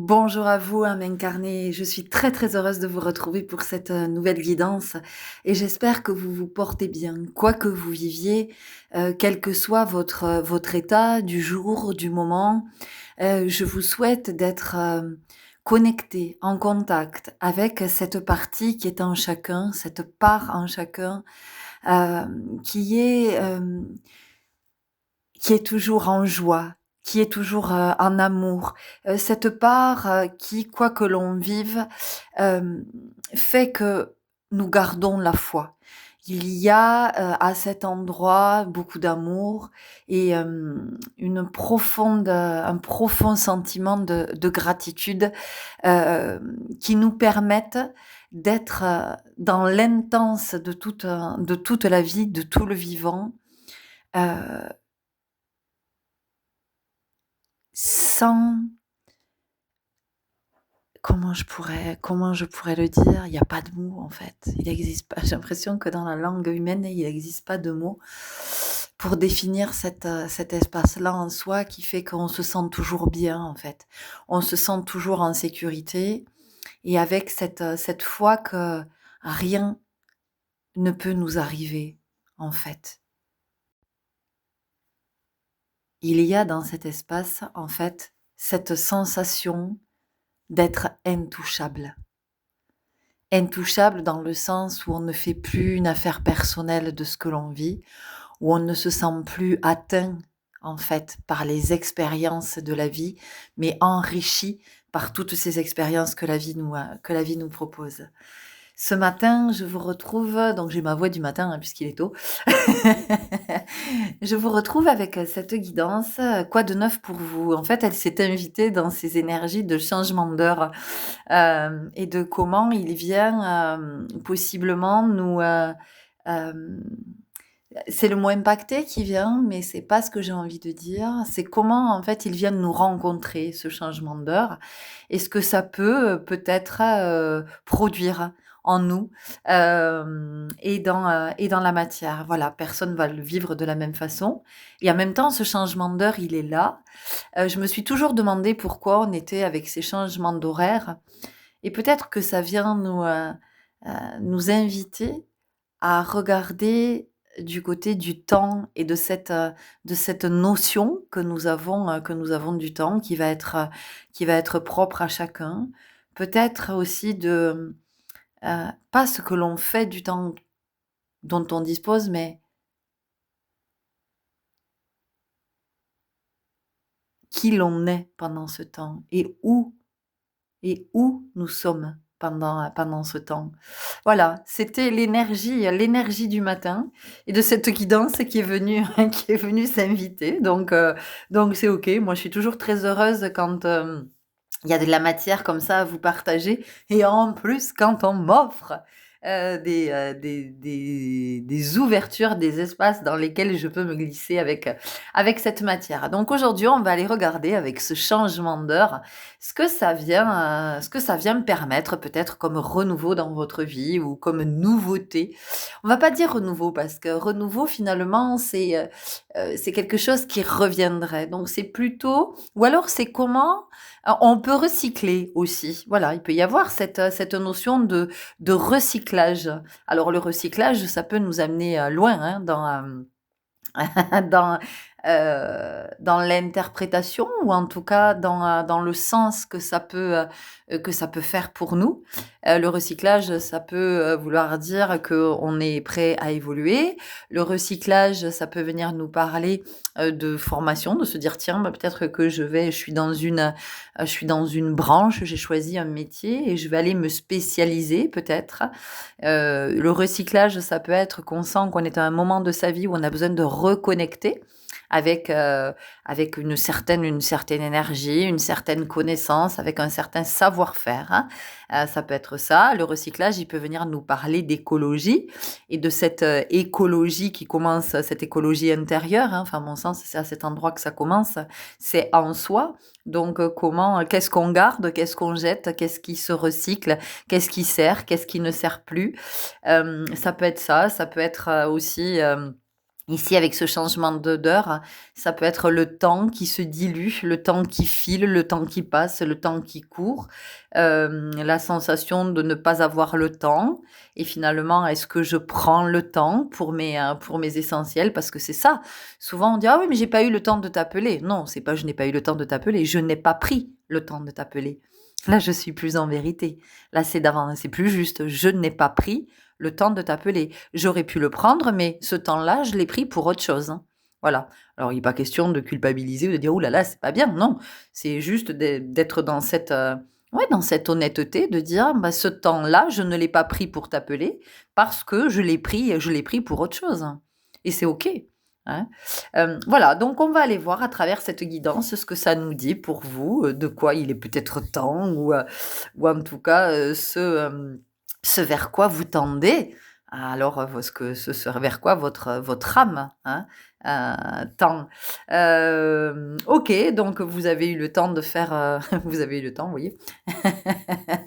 Bonjour à vous, âme incarnée. Je suis très très heureuse de vous retrouver pour cette nouvelle guidance et j'espère que vous vous portez bien, quoi que vous viviez, quel que soit votre état du jour, du moment. Je vous souhaite d'être connecté, en contact avec cette partie qui est en chacun, cette part en chacun euh, qui est euh, qui est toujours en joie, qui est toujours en amour, cette part qui, quoi que l'on vive, euh, fait que nous gardons la foi. Il y a à cet endroit beaucoup d'amour et un profond sentiment de gratitude qui nous permettent d'être dans l'intense de toute la vie, de tout le vivant, euh, sans comment je pourrais le dire? Il y a pas de mots, en fait. Il existe pas j'ai l'impression que dans la langue humaine, il n'existe pas de mots pour définir cet espace-là en soi qui fait qu'on se sent toujours bien, en fait. On se sent toujours en sécurité et avec cette foi que rien ne peut nous arriver, en fait. Il y a dans cet espace, en fait, cette sensation d'être intouchable. Intouchable dans le sens où on ne fait plus une affaire personnelle de ce que l'on vit, où on ne se sent plus atteint en fait par les expériences de la vie, mais enrichi par toutes ces expériences que la vie nous propose. Ce matin, je vous retrouve, donc j'ai ma voix du matin hein, puisqu'il est tôt. Je vous retrouve avec cette guidance. Quoi de neuf pour vous? En fait, elle s'est invitée dans ces énergies de changement d'heure et de comment il vient possiblement nous. C'est le mot impacté qui vient, mais c'est pas ce que j'ai envie de dire. C'est comment en fait il vient nous rencontrer ce changement d'heure et ce que ça peut peut-être produire en nous et dans la matière. Voilà, personne va le vivre de la même façon. Et en même temps, ce changement d'heure, il est là. Je me suis toujours demandé pourquoi on était avec ces changements d'horaire et peut-être que ça vient nous inviter à regarder du côté du temps et de cette notion que nous avons du temps qui va être propre à chacun. Peut-être aussi pas ce que l'on fait du temps dont on dispose, mais qui l'on est pendant ce temps et où nous sommes pendant ce temps. Voilà, c'était l'énergie du matin et de cette guidance qui est venue, qui est venue s'inviter. Donc c'est ok. Moi, je suis toujours très heureuse quand il y a de la matière comme ça à vous partager et en plus quand on m'offre des ouvertures, des espaces dans lesquels je peux me glisser avec cette matière. Donc aujourd'hui, on va aller regarder avec ce changement d'heure ce que ça vient me permettre peut-être comme renouveau dans votre vie ou comme nouveauté. On va pas dire renouveau parce que renouveau finalement c'est quelque chose qui reviendrait. Donc c'est plutôt ou alors c'est comment on peut recycler aussi. Voilà, il peut y avoir cette notion de recyclage. Alors le recyclage, ça peut nous amener loin hein, dans, dans l'interprétation ou en tout cas dans le sens que ça peut faire pour nous. Le recyclage, ça peut vouloir dire qu'on est prêt à évoluer. Le recyclage, ça peut venir nous parler de formation, de se dire tiens, bah, peut-être que je suis dans une branche, j'ai choisi un métier et je vais aller me spécialiser peut-être. Le recyclage, ça peut être qu'on sent qu'on est à un moment de sa vie où on a besoin de reconnecter avec, avec une certaine énergie, une certaine connaissance, avec un certain savoir-faire. Hein. Ça peut être ça. Le recyclage, il peut venir nous parler d'écologie et de cette écologie qui commence, cette écologie intérieure. Hein. Enfin, à mon sens, c'est à cet endroit que ça commence. C'est en soi. Donc, qu'est-ce qu'on garde, qu'est-ce qu'on jette, qu'est-ce qui se recycle, qu'est-ce qui sert, qu'est-ce qui ne sert plus. Ça peut être ça. Ça peut être aussi Ici, avec ce changement d'heure, ça peut être le temps qui se dilue, le temps qui file, le temps qui passe, le temps qui court, la sensation de ne pas avoir le temps et finalement, est-ce que je prends le temps pour mes essentiels? Parce que c'est ça. Souvent, on dit: «Ah oui, mais j'ai pas eu le temps de t'appeler». Non, c'est pas: «Je n'ai pas eu le temps de t'appeler», je n'ai pas pris le temps de t'appeler. Là, je suis plus en vérité. Là, c'est plus juste. Je n'ai pas pris le temps de t'appeler. J'aurais pu le prendre, mais ce temps-là, je l'ai pris pour autre chose, hein. Voilà. Alors, il n'est pas question de culpabiliser ou de dire: «Ouh là là, c'est pas bien». Non, c'est juste d'être dans cette, ouais, dans cette honnêteté de dire: «Bah, ce temps-là, je ne l'ai pas pris pour t'appeler parce que je l'ai pris pour autre chose» et c'est OK, hein. Voilà, donc on va aller voir à travers cette guidance ce que ça nous dit pour vous, de quoi il est peut-être temps ou en tout cas, ce vers quoi vous tendez. Alors, ce vers quoi votre âme, hein, tend. OK, donc vous avez eu le temps de faire, vous avez eu le temps, vous voyez?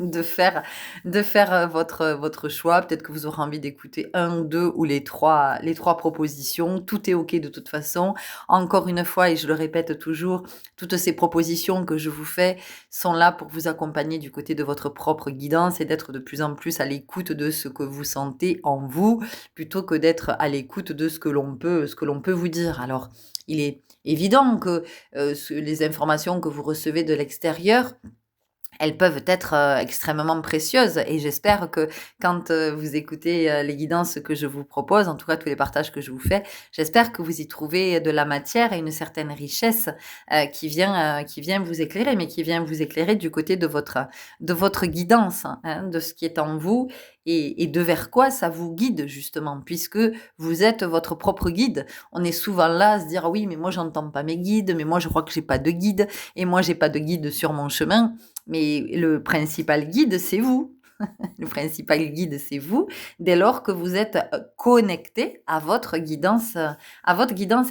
de faire votre choix. Peut-être que vous aurez envie d'écouter un ou 2 ou les 3 propositions. Tout est OK de toute façon. Encore une fois et je le répète toujours, toutes ces propositions que je vous fais sont là pour vous accompagner du côté de votre propre guidance et d'être de plus en plus à l'écoute de ce que vous sentez en vous, plutôt que d'être à l'écoute de ce que l'on peut vous dire. Alors, il est évident que, les informations que vous recevez de l'extérieur, elles peuvent être, extrêmement précieuses et j'espère que quand, vous écoutez, les guidances que je vous propose, en tout cas tous les partages que je vous fais, j'espère que vous y trouvez de la matière et une certaine richesse, qui vient vous éclairer, mais qui vient vous éclairer du côté de votre guidance, hein, de ce qui est en vous et de vers quoi ça vous guide justement, puisque vous êtes votre propre guide. On est souvent là à se dire: «Oui, mais moi j'entends pas mes guides, mais moi je crois que j'ai pas de guide et moi j'ai pas de guide sur mon chemin». Mais le principal guide, c'est vous. Le principal guide, c'est vous, dès lors que vous êtes, connecté à votre guidance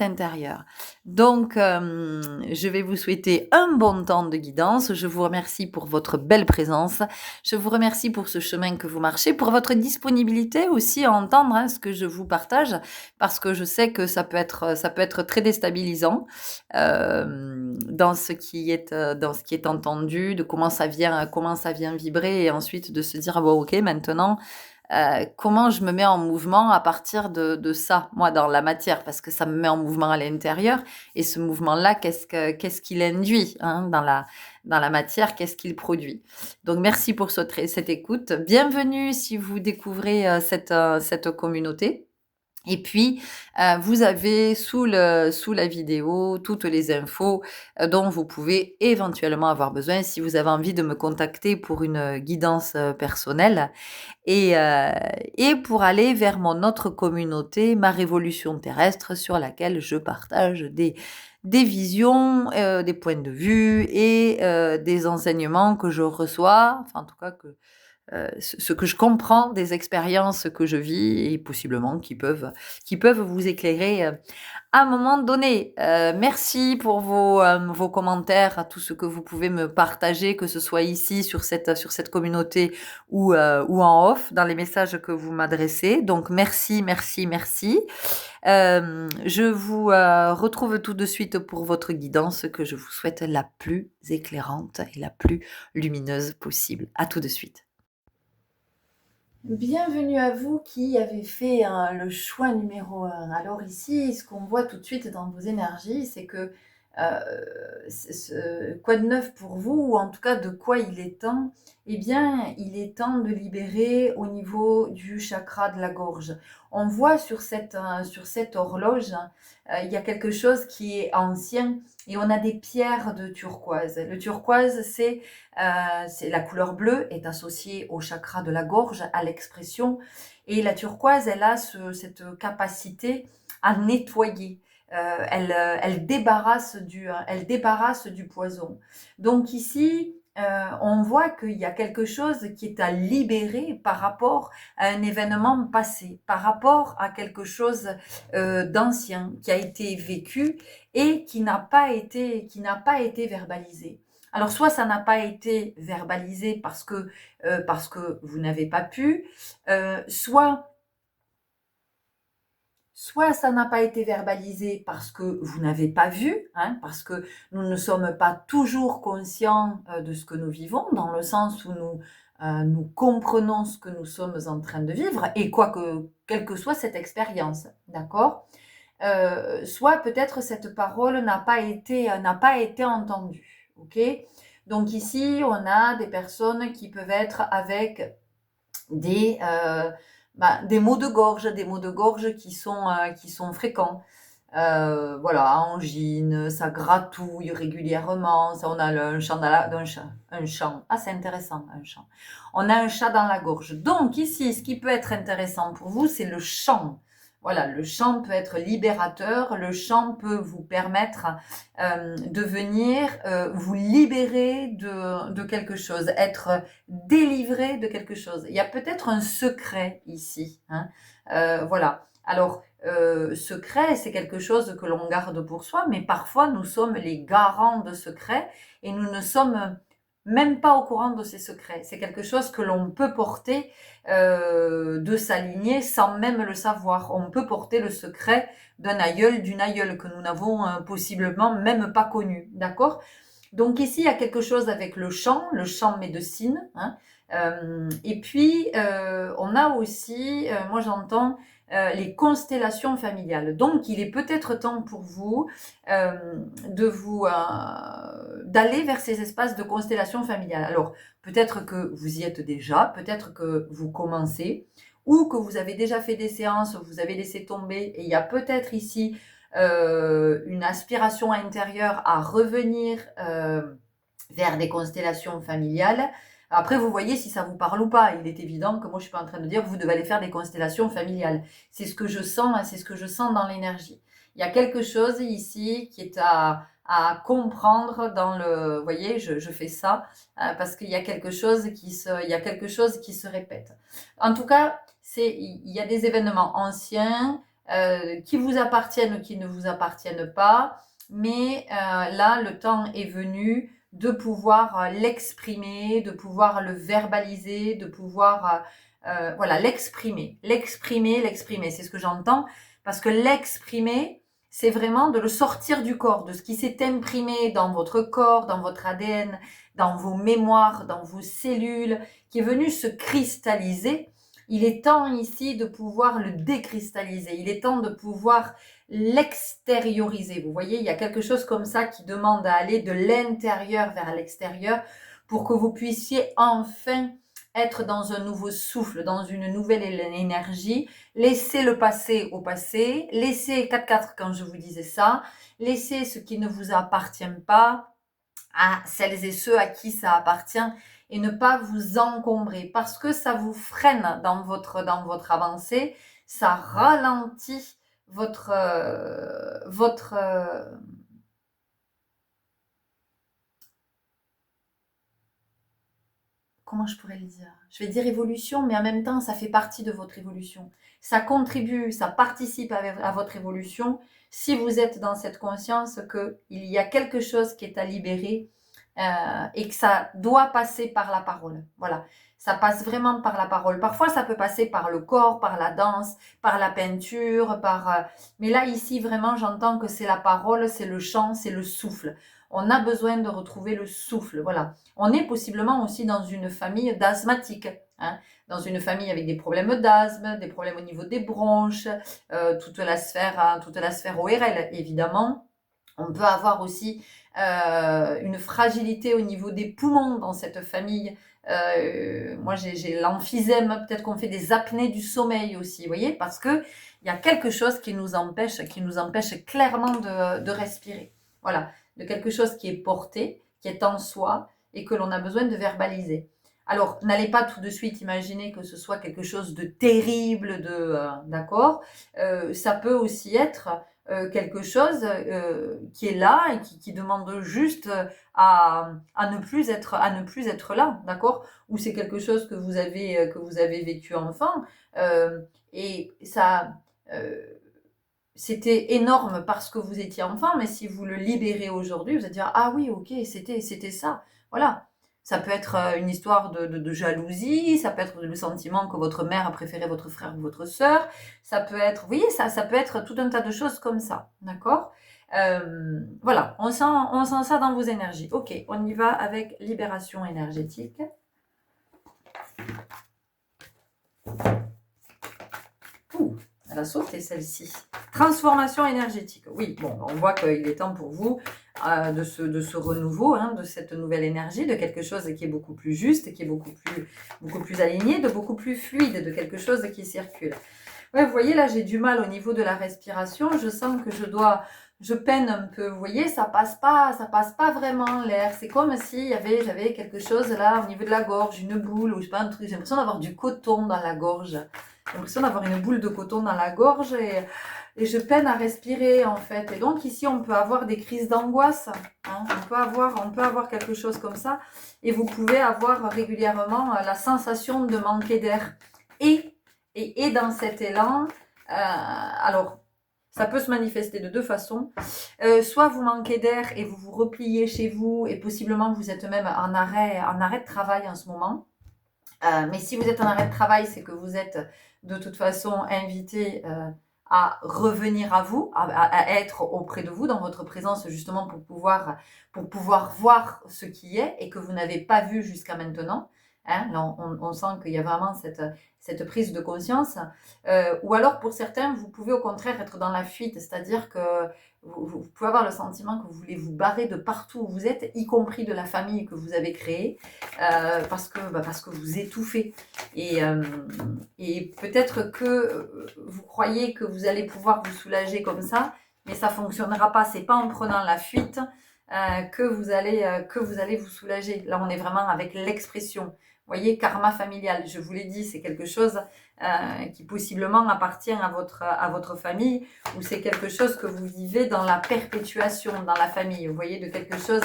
intérieure. Donc, je vais vous souhaiter un bon temps de guidance. Je vous remercie pour votre belle présence. Je vous remercie pour ce chemin que vous marchez, pour votre disponibilité aussi à entendre, hein, ce que je vous partage, parce que je sais que ça peut être très déstabilisant, dans ce qui est entendu, de comment ça vient vibrer et ensuite de se dire: «Ah bon OK maintenant, comment je me mets en mouvement à partir de ça, moi dans la matière?» parce que ça me met en mouvement à l'intérieur et ce mouvement-là, qu'est-ce qu'il induit, hein, dans la matière, qu'est-ce qu'il produit? Donc merci pour cette écoute. Bienvenue si vous découvrez, cette communauté. Et puis, vous avez sous la vidéo toutes les infos, dont vous pouvez éventuellement avoir besoin si vous avez envie de me contacter pour une, guidance, personnelle et pour aller vers mon autre communauté, ma révolution terrestre, sur laquelle je partage des visions, des points de vue et des enseignements que je reçois, enfin en tout cas que ce que je comprends des expériences que je vis et possiblement qui peuvent vous éclairer, à un moment donné. Merci pour vos commentaires, à tout ce que vous pouvez me partager, que ce soit ici sur cette communauté ou en off dans les messages que vous m'adressez. Donc merci, merci, merci. Je vous, retrouve tout de suite pour votre guidance que je vous souhaite la plus éclairante et la plus lumineuse possible. À tout de suite. Bienvenue à vous qui avez fait le choix numéro 1. Alors ici, ce qu'on voit tout de suite dans vos énergies, c'est que quoi de neuf pour vous, ou en tout cas de quoi il est temps? Eh bien, il est temps de libérer au niveau du chakra de la gorge. On voit sur cette horloge, il y a quelque chose qui est ancien et on a des pierres de turquoise. Le turquoise, c'est la couleur bleue est associée au chakra de la gorge, à l'expression. Et la turquoise, elle a cette capacité à nettoyer. Elle débarrasse du poison. Donc ici, on voit qu'il y a quelque chose qui est à libérer par rapport à un événement passé, par rapport à quelque chose d'ancien qui a été vécu et qui n'a pas été verbalisé. Alors soit ça n'a pas été verbalisé parce que vous n'avez pas pu, soit soit ça n'a pas été verbalisé parce que vous n'avez pas vu, hein, parce que nous ne sommes pas toujours conscients de ce que nous vivons, dans le sens où nous comprenons ce que nous sommes en train de vivre, et quelle que soit cette expérience, d'accord? Soit peut-être cette parole n'a pas été entendue, ok? Donc ici, on a des personnes qui peuvent être avec des, des maux de gorge qui sont fréquents. Voilà, angine, ça gratouille régulièrement, ça, on a un chant un chant. Ah, c'est intéressant, un chant. On a un chat dans la gorge. Donc ici, ce qui peut être intéressant pour vous, c'est le chant. Voilà, le chant peut être libérateur, le chant peut vous permettre de venir vous libérer de quelque chose, être délivré de quelque chose. Il y a peut-être un secret ici, hein. Voilà. Alors, secret, c'est quelque chose que l'on garde pour soi, mais parfois nous sommes les garants de secrets et nous ne sommes même pas au courant de ces secrets. C'est quelque chose que l'on peut porter de s'aligner sans même le savoir. On peut porter le secret d'un aïeul, d'une aïeule que nous n'avons possiblement même pas connu. D'accord? Donc ici, il y a quelque chose avec le chant médecine, hein. Et puis, on a aussi, moi j'entends les constellations familiales. Donc, il est peut-être temps pour vous euh, d'aller vers ces espaces de constellation familiale. Alors, peut-être que vous y êtes déjà, peut-être que vous commencez, ou que vous avez déjà fait des séances, vous avez laissé tomber, et il y a peut-être ici une aspiration intérieure à revenir vers des constellations familiales. Après, vous voyez si ça vous parle ou pas. Il est évident que moi, je suis pas en train de dire que vous devez aller faire des constellations familiales. C'est ce que je sens, hein, c'est ce que je sens dans l'énergie. Il y a quelque chose ici qui est à comprendre dans le. Vous voyez, je fais ça parce qu'il y a quelque chose il y a quelque chose qui se répète. En tout cas, il y a des événements anciens qui vous appartiennent ou qui ne vous appartiennent pas, mais là, le temps est venu de pouvoir l'exprimer, de pouvoir le verbaliser, de pouvoir voilà, l'exprimer, c'est ce que j'entends, parce que l'exprimer, c'est vraiment de le sortir du corps, de ce qui s'est imprimé dans votre corps, dans votre ADN, dans vos mémoires, dans vos cellules, qui est venu se cristalliser. Il est temps ici de pouvoir le décristalliser, il est temps de pouvoir l'extérioriser. Vous voyez, il y a quelque chose comme ça qui demande à aller de l'intérieur vers l'extérieur pour que vous puissiez enfin être dans un nouveau souffle, dans une nouvelle énergie. Laissez le passé au passé, laissez 4-4 quand je vous disais ça, laissez ce qui ne vous appartient pas à celles et ceux à qui ça appartient et ne pas vous encombrer parce que ça vous freine dans votre avancée, ça ralentit votre comment je pourrais le dire? Je vais dire évolution, mais en même temps, ça fait partie de votre évolution. Ça contribue, ça participe à votre évolution si vous êtes dans cette conscience qu'il y a quelque chose qui est à libérer et que ça doit passer par la parole. Voilà, ça passe vraiment par la parole. Parfois, ça peut passer par le corps, par la danse, par la peinture, mais là, ici, vraiment, j'entends que c'est la parole, c'est le chant, c'est le souffle. On a besoin de retrouver le souffle. Voilà. On est possiblement aussi dans une famille d'asthmatiques, hein, dans une famille avec des problèmes d'asthme, des problèmes au niveau des bronches, toute la sphère ORL, évidemment. On peut avoir aussi une fragilité au niveau des poumons dans cette famille. Moi, j'ai l'emphysème, peut-être qu'on fait des apnées du sommeil aussi, vous voyez, parce que il y a quelque chose qui nous empêche clairement de respirer. Voilà, de quelque chose qui est porté, qui est en soi et que l'on a besoin de verbaliser. Alors, n'allez pas tout de suite imaginer que ce soit quelque chose de terrible, d'accord. Ça peut aussi être quelque chose qui est là et qui demande juste à ne plus être là, d'accord? Ou c'est quelque chose que vous avez vécu enfant et ça euh, c'était énorme parce que vous étiez enfant, mais si vous le libérez aujourd'hui, vous allez dire ah oui ok c'était ça, voilà. Ça peut être une histoire de jalousie, ça peut être le sentiment que votre mère a préféré votre frère ou votre sœur, ça peut être, vous voyez, ça peut être tout un tas de choses comme ça, d'accord? Voilà, on sent ça dans vos énergies. Ok, on y va avec libération énergétique. Ouh, elle a sauté celle-ci. Transformation énergétique. Oui, bon, on voit qu'il est temps pour vous de ce renouveau, hein, de cette nouvelle énergie, de quelque chose qui est beaucoup plus juste, qui est beaucoup plus aligné, de beaucoup plus fluide, de quelque chose qui circule. Ouais, vous voyez, là, j'ai du mal au niveau de la respiration. Je sens que je peine un peu. Vous voyez, ça passe pas vraiment l'air. C'est comme si j'avais quelque chose là au niveau de la gorge, une boule ou je sais pas un truc. J'ai l'impression d'avoir du coton dans la gorge. J'ai l'impression d'avoir une boule de coton dans la gorge et je peine à respirer en fait. Et donc ici, on peut avoir des crises d'angoisse. Hein. On peut avoir quelque chose comme ça. Et vous pouvez avoir régulièrement la sensation de manquer d'air. Et dans cet élan, alors, ça peut se manifester de deux façons. Soit vous manquez d'air et vous vous repliez chez vous et possiblement vous êtes même en arrêt de travail en ce moment. Mais si vous êtes en arrêt de travail, c'est que vous êtes de toute façon invité à revenir à vous, à être auprès de vous, dans votre présence justement pour pouvoir voir ce qui est et que vous n'avez pas vu jusqu'à maintenant. Hein, là, on sent qu'il y a vraiment cette prise de conscience. Ou alors pour certains, vous pouvez au contraire être dans la fuite, c'est-à-dire que vous pouvez avoir le sentiment que vous voulez vous barrer de partout où vous êtes, y compris de la famille que vous avez créée, parce que vous étouffez. Et peut-être que vous croyez que vous allez pouvoir vous soulager comme ça, mais ça ne fonctionnera pas. C'est pas en prenant la fuite que vous allez vous soulager. Là, on est vraiment avec l'expression. Vous voyez, karma familial, je vous l'ai dit, c'est quelque chose qui possiblement appartient à votre famille, ou c'est quelque chose que vous vivez dans la perpétuation dans la famille. Vous voyez, de quelque chose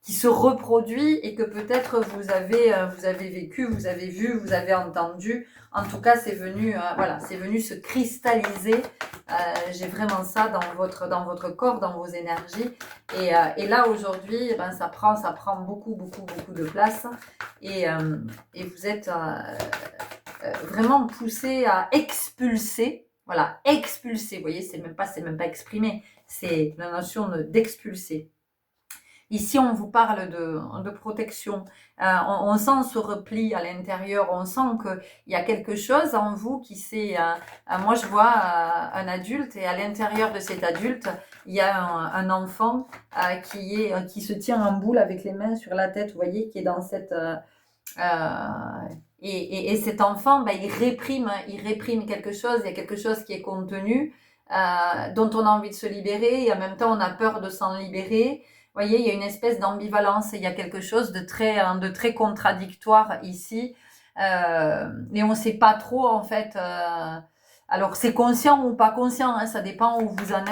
qui se reproduit et que peut-être vous avez vécu, vous avez vu, vous avez entendu. En tout cas, c'est venu, c'est venu se cristalliser. J'ai vraiment ça dans votre corps, dans vos énergies. Et là, aujourd'hui, ça prend beaucoup de place. Et vous êtes vraiment poussé à expulser. Voilà, expulser. Vous voyez, c'est même pas exprimer. C'est la notion d'expulser. Ici, on vous parle de protection. On sent ce repli à l'intérieur. On sent qu'il y a quelque chose en vous qui s'est... moi, je vois un adulte et à l'intérieur de cet adulte, il y a un enfant qui se tient en boule avec les mains sur la tête, vous voyez, qui est dans cette... et cet enfant, il réprime quelque chose. Il y a quelque chose qui est contenu, dont on a envie de se libérer et en même temps, on a peur de s'en libérer. Vous voyez, il y a une espèce d'ambivalence, il y a quelque chose de très contradictoire ici. Et on ne sait pas trop, en fait. Alors, c'est conscient ou pas conscient, hein, ça dépend où vous en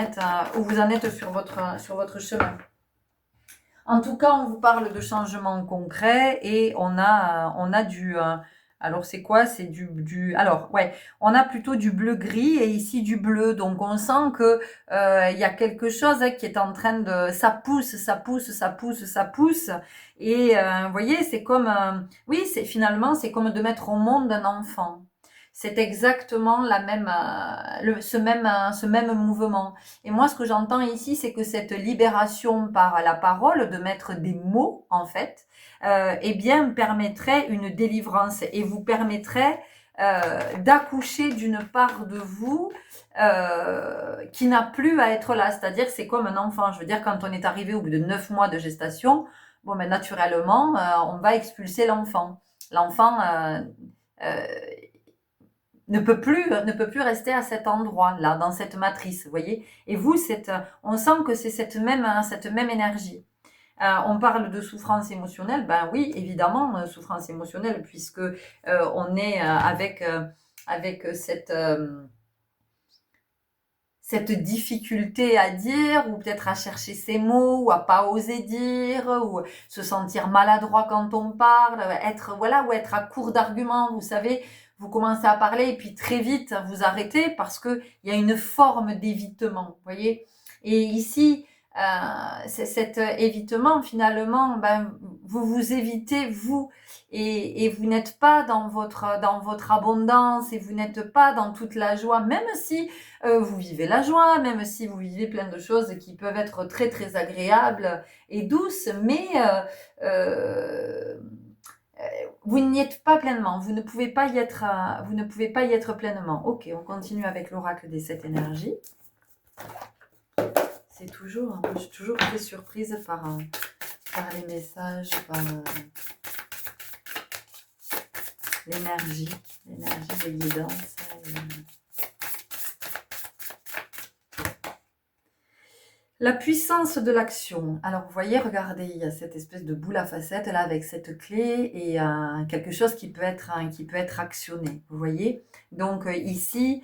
êtes sur votre chemin. En tout cas, on vous parle de changements concrets et on a du... alors, c'est quoi? C'est alors, ouais, on a plutôt du bleu-gris et ici du bleu. Donc, on sent que il y a quelque chose qui est en train de... Ça pousse. Et vous voyez, c'est comme... oui, finalement, c'est comme de mettre au monde un enfant. C'est exactement ce même mouvement. Et moi, ce que j'entends ici, c'est que cette libération par la parole, de mettre des mots, en fait, eh bien, permettrait une délivrance et vous permettrait d'accoucher d'une part de vous qui n'a plus à être là. C'est-à-dire, c'est comme un enfant. Je veux dire, quand on est arrivé au bout de 9 mois de gestation, bon, ben, naturellement, on va expulser l'enfant. L'enfant... ne peut plus rester à cet endroit-là, dans cette matrice, vous voyez. Et vous, on sent que c'est cette même énergie. On parle de souffrance émotionnelle, ben oui, évidemment, souffrance émotionnelle, puisque on est avec cette difficulté à dire, ou peut-être à chercher ses mots, ou à pas oser dire, ou se sentir maladroit quand on parle, ou être à court d'arguments, vous savez. Vous commencez à parler et puis très vite vous arrêtez parce que il y a une forme d'évitement, vous voyez. Et ici, c'est cet évitement, finalement, ben, vous vous évitez, vous, et vous n'êtes pas dans votre abondance, et vous n'êtes pas dans toute la joie, même si vous vivez la joie, même si vous vivez plein de choses qui peuvent être très, très agréables et douces, mais euh, vous n'y êtes pas pleinement, vous ne pouvez pas y être, vous ne pouvez pas y être pleinement. Ok, on continue avec l'oracle des 7 énergies. C'est toujours, je suis toujours très surprise par les messages, par l'énergie de guidance. La puissance de l'action. Alors, vous voyez, regardez, il y a cette espèce de boule à facettes là avec cette clé et quelque chose qui peut être actionné. Vous voyez? Donc ici,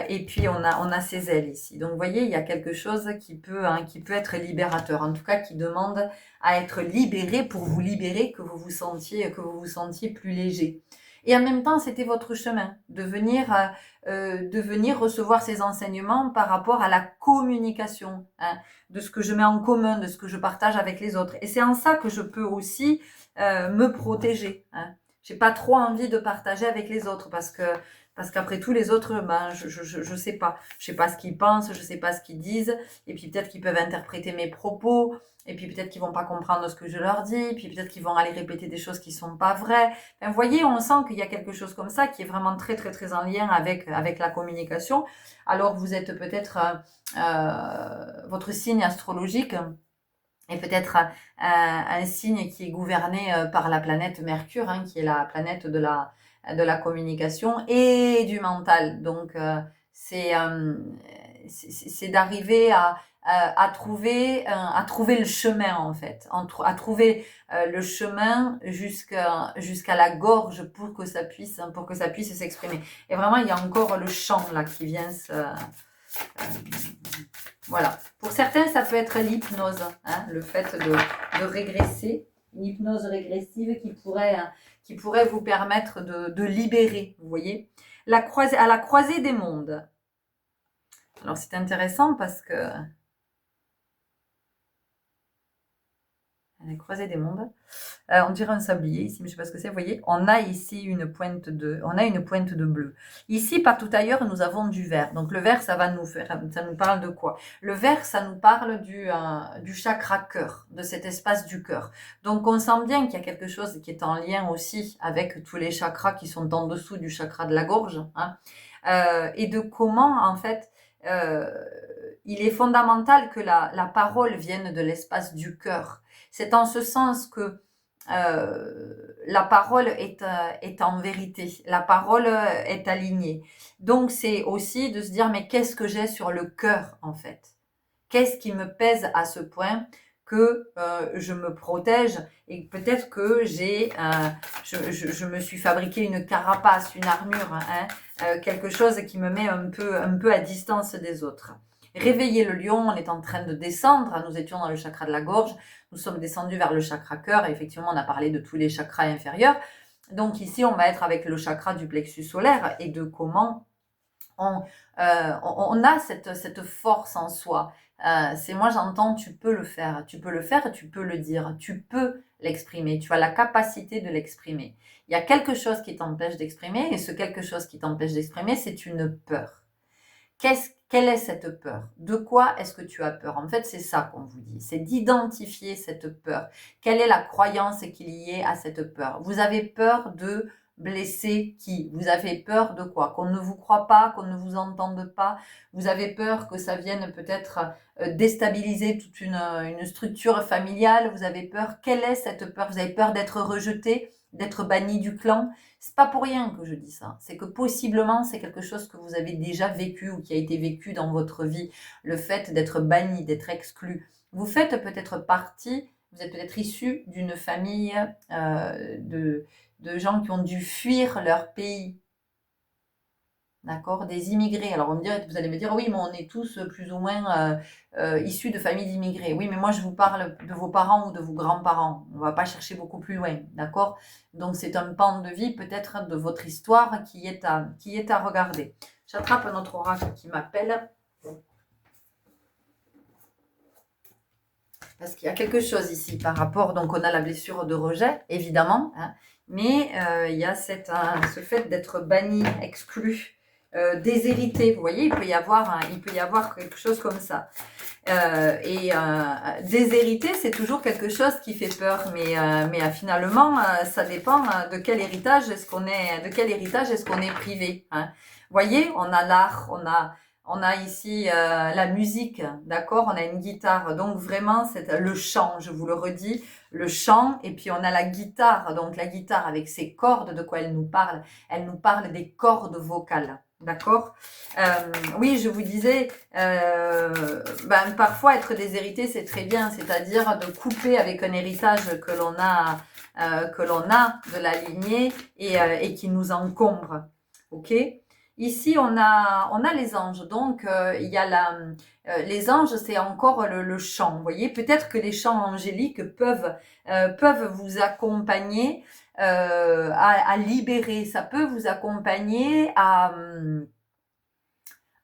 et puis on a ses ailes ici. Donc, vous voyez, il y a quelque chose qui peut être libérateur. En tout cas, qui demande à être libéré pour vous libérer, que vous vous sentiez plus léger. Et en même temps, c'était votre chemin de venir recevoir ces enseignements par rapport à la communication, hein, de ce que je mets en commun, de ce que je partage avec les autres. Et c'est en ça que je peux aussi me protéger. Hein. J'ai pas trop envie de partager avec les autres parce qu'après tout les autres, ben je sais pas ce qu'ils pensent, je sais pas ce qu'ils disent, et puis peut-être qu'ils peuvent interpréter mes propos. Et puis peut-être qu'ils vont pas comprendre ce que je leur dis, puis peut-être qu'ils vont aller répéter des choses qui sont pas vraies. Enfin, vous voyez, on sent qu'il y a quelque chose comme ça qui est vraiment très très très en lien avec la communication. Alors vous êtes peut-être votre signe astrologique est peut-être un signe qui est gouverné par la planète Mercure, hein, qui est la planète de la communication et du mental. Donc c'est d'arriver à trouver le chemin en fait, à trouver le chemin jusqu'à la gorge pour que ça puisse s'exprimer. Et vraiment il y a encore le chant là qui vient voilà. Pour certains, ça peut être l'hypnose, hein, le fait de régresser, une hypnose régressive qui pourrait vous permettre de libérer, vous voyez. À la croisée des mondes. Alors, c'est intéressant parce que à la croisée des mondes, on dirait un sablier ici, mais je ne sais pas ce que c'est. Vous voyez, on a ici une pointe de bleu. Ici, partout ailleurs, nous avons du vert. Donc le vert, ça nous parle de quoi? Le vert, ça nous parle du chakra cœur, de cet espace du cœur. Donc on sent bien qu'il y a quelque chose qui est en lien aussi avec tous les chakras qui sont en dessous du chakra de la gorge, hein, et de comment en fait. Il est fondamental que la parole vienne de l'espace du cœur. C'est en ce sens que la parole est en vérité, la parole est alignée. Donc c'est aussi de se dire mais qu'est-ce que j'ai sur le cœur en fait? Qu'est-ce qui me pèse à ce point que je me protège et peut-être que je me suis fabriqué une carapace, une armure, hein, quelque chose qui me met un peu à distance des autres. Réveiller le lion, on est en train de descendre, nous étions dans le chakra de la gorge, nous sommes descendus vers le chakra cœur, et effectivement on a parlé de tous les chakras inférieurs. Donc ici on va être avec le chakra du plexus solaire et de comment on a cette force en soi. C'est moi j'entends tu peux le faire, tu peux le dire, tu peux l'exprimer, tu as la capacité de l'exprimer. Il y a quelque chose qui t'empêche d'exprimer et ce quelque chose qui t'empêche d'exprimer c'est une peur. Quelle est cette peur? De quoi est-ce que tu as peur? En fait, c'est ça qu'on vous dit, c'est d'identifier cette peur. Quelle est la croyance qui est liée à cette peur? Vous avez peur de blesser qui? Vous avez peur de quoi? Qu'on ne vous croit pas, qu'on ne vous entende pas? Vous avez peur que ça vienne peut-être déstabiliser toute une structure familiale? Vous avez peur? Quelle est cette peur? Vous avez peur d'être rejeté, d'être banni du clan? C'est pas pour rien que je dis ça. C'est que possiblement, c'est quelque chose que vous avez déjà vécu ou qui a été vécu dans votre vie. Le fait d'être banni, d'être exclu. Vous faites peut-être partie, vous êtes peut-être issu d'une famille de gens qui ont dû fuir leur pays. D'accord, des immigrés. Alors vous allez me dire, oui, mais on est tous plus ou moins issus de familles d'immigrés. Oui, mais moi je vous parle de vos parents ou de vos grands-parents. On ne va pas chercher beaucoup plus loin, d'accord? Donc c'est un pan de vie peut-être de votre histoire qui est à regarder. J'attrape un autre oracle qui m'appelle. Parce qu'il y a quelque chose ici par rapport, donc on a la blessure de rejet, évidemment, hein, mais il y a ce fait d'être banni, exclu, déshérité. Vous voyez, il peut y avoir quelque chose comme ça. Déshérité, c'est toujours quelque chose qui fait peur, mais finalement, ça dépend de quel héritage est-ce qu'on est privé. Hein. Vous voyez, on a l'art, on a ici la musique, d'accord. On a une guitare, donc vraiment c'est le chant. Je vous le redis, le chant. Et puis on a la guitare, donc la guitare avec ses cordes. De quoi elle nous parle? Elle nous parle des cordes vocales, d'accord. Oui, je vous disais, parfois être déshérité, c'est très bien, c'est-à-dire de couper avec un héritage que l'on a de la lignée et qui nous encombre. Ok. Ici, on a les anges. Donc, il y a les anges, c'est encore le chant. Vous voyez, peut-être que les chants angéliques peuvent vous accompagner à libérer. Ça peut vous accompagner à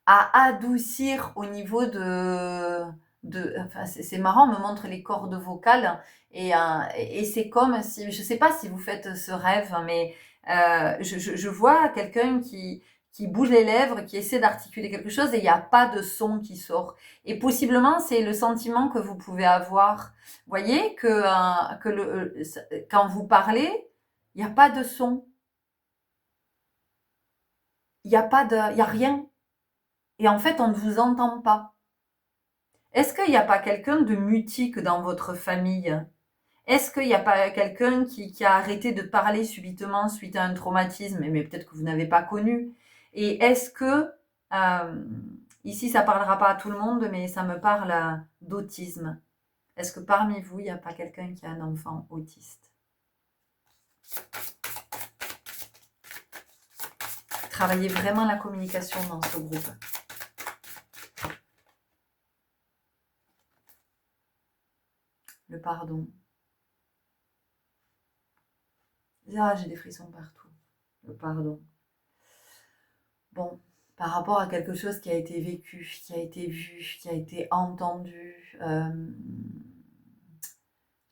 adoucir au niveau enfin, c'est marrant, on me montre les cordes vocales et c'est comme si, je sais pas si vous faites ce rêve, mais je vois quelqu'un qui bouge les lèvres, qui essaie d'articuler quelque chose et il n'y a pas de son qui sort. Et possiblement, c'est le sentiment que vous pouvez avoir. Vous voyez quand vous parlez, il n'y a pas de son. Il y a rien. Et en fait, on ne vous entend pas. Est-ce qu'il n'y a pas quelqu'un de mutique dans votre famille? Est-ce qu'il n'y a pas quelqu'un qui a arrêté de parler subitement suite à un traumatisme, mais peut-être que vous n'avez pas connu? Et est-ce que, euh, ici ça parlera pas à tout le monde, mais ça me parle d'autisme. Est-ce que parmi vous, il n'y a pas quelqu'un qui a un enfant autiste? Travaillez vraiment la communication dans ce groupe. Le pardon. Ah, j'ai des frissons partout. Le pardon. Bon, par rapport à quelque chose qui a été vécu, qui a été vu, qui a été entendu,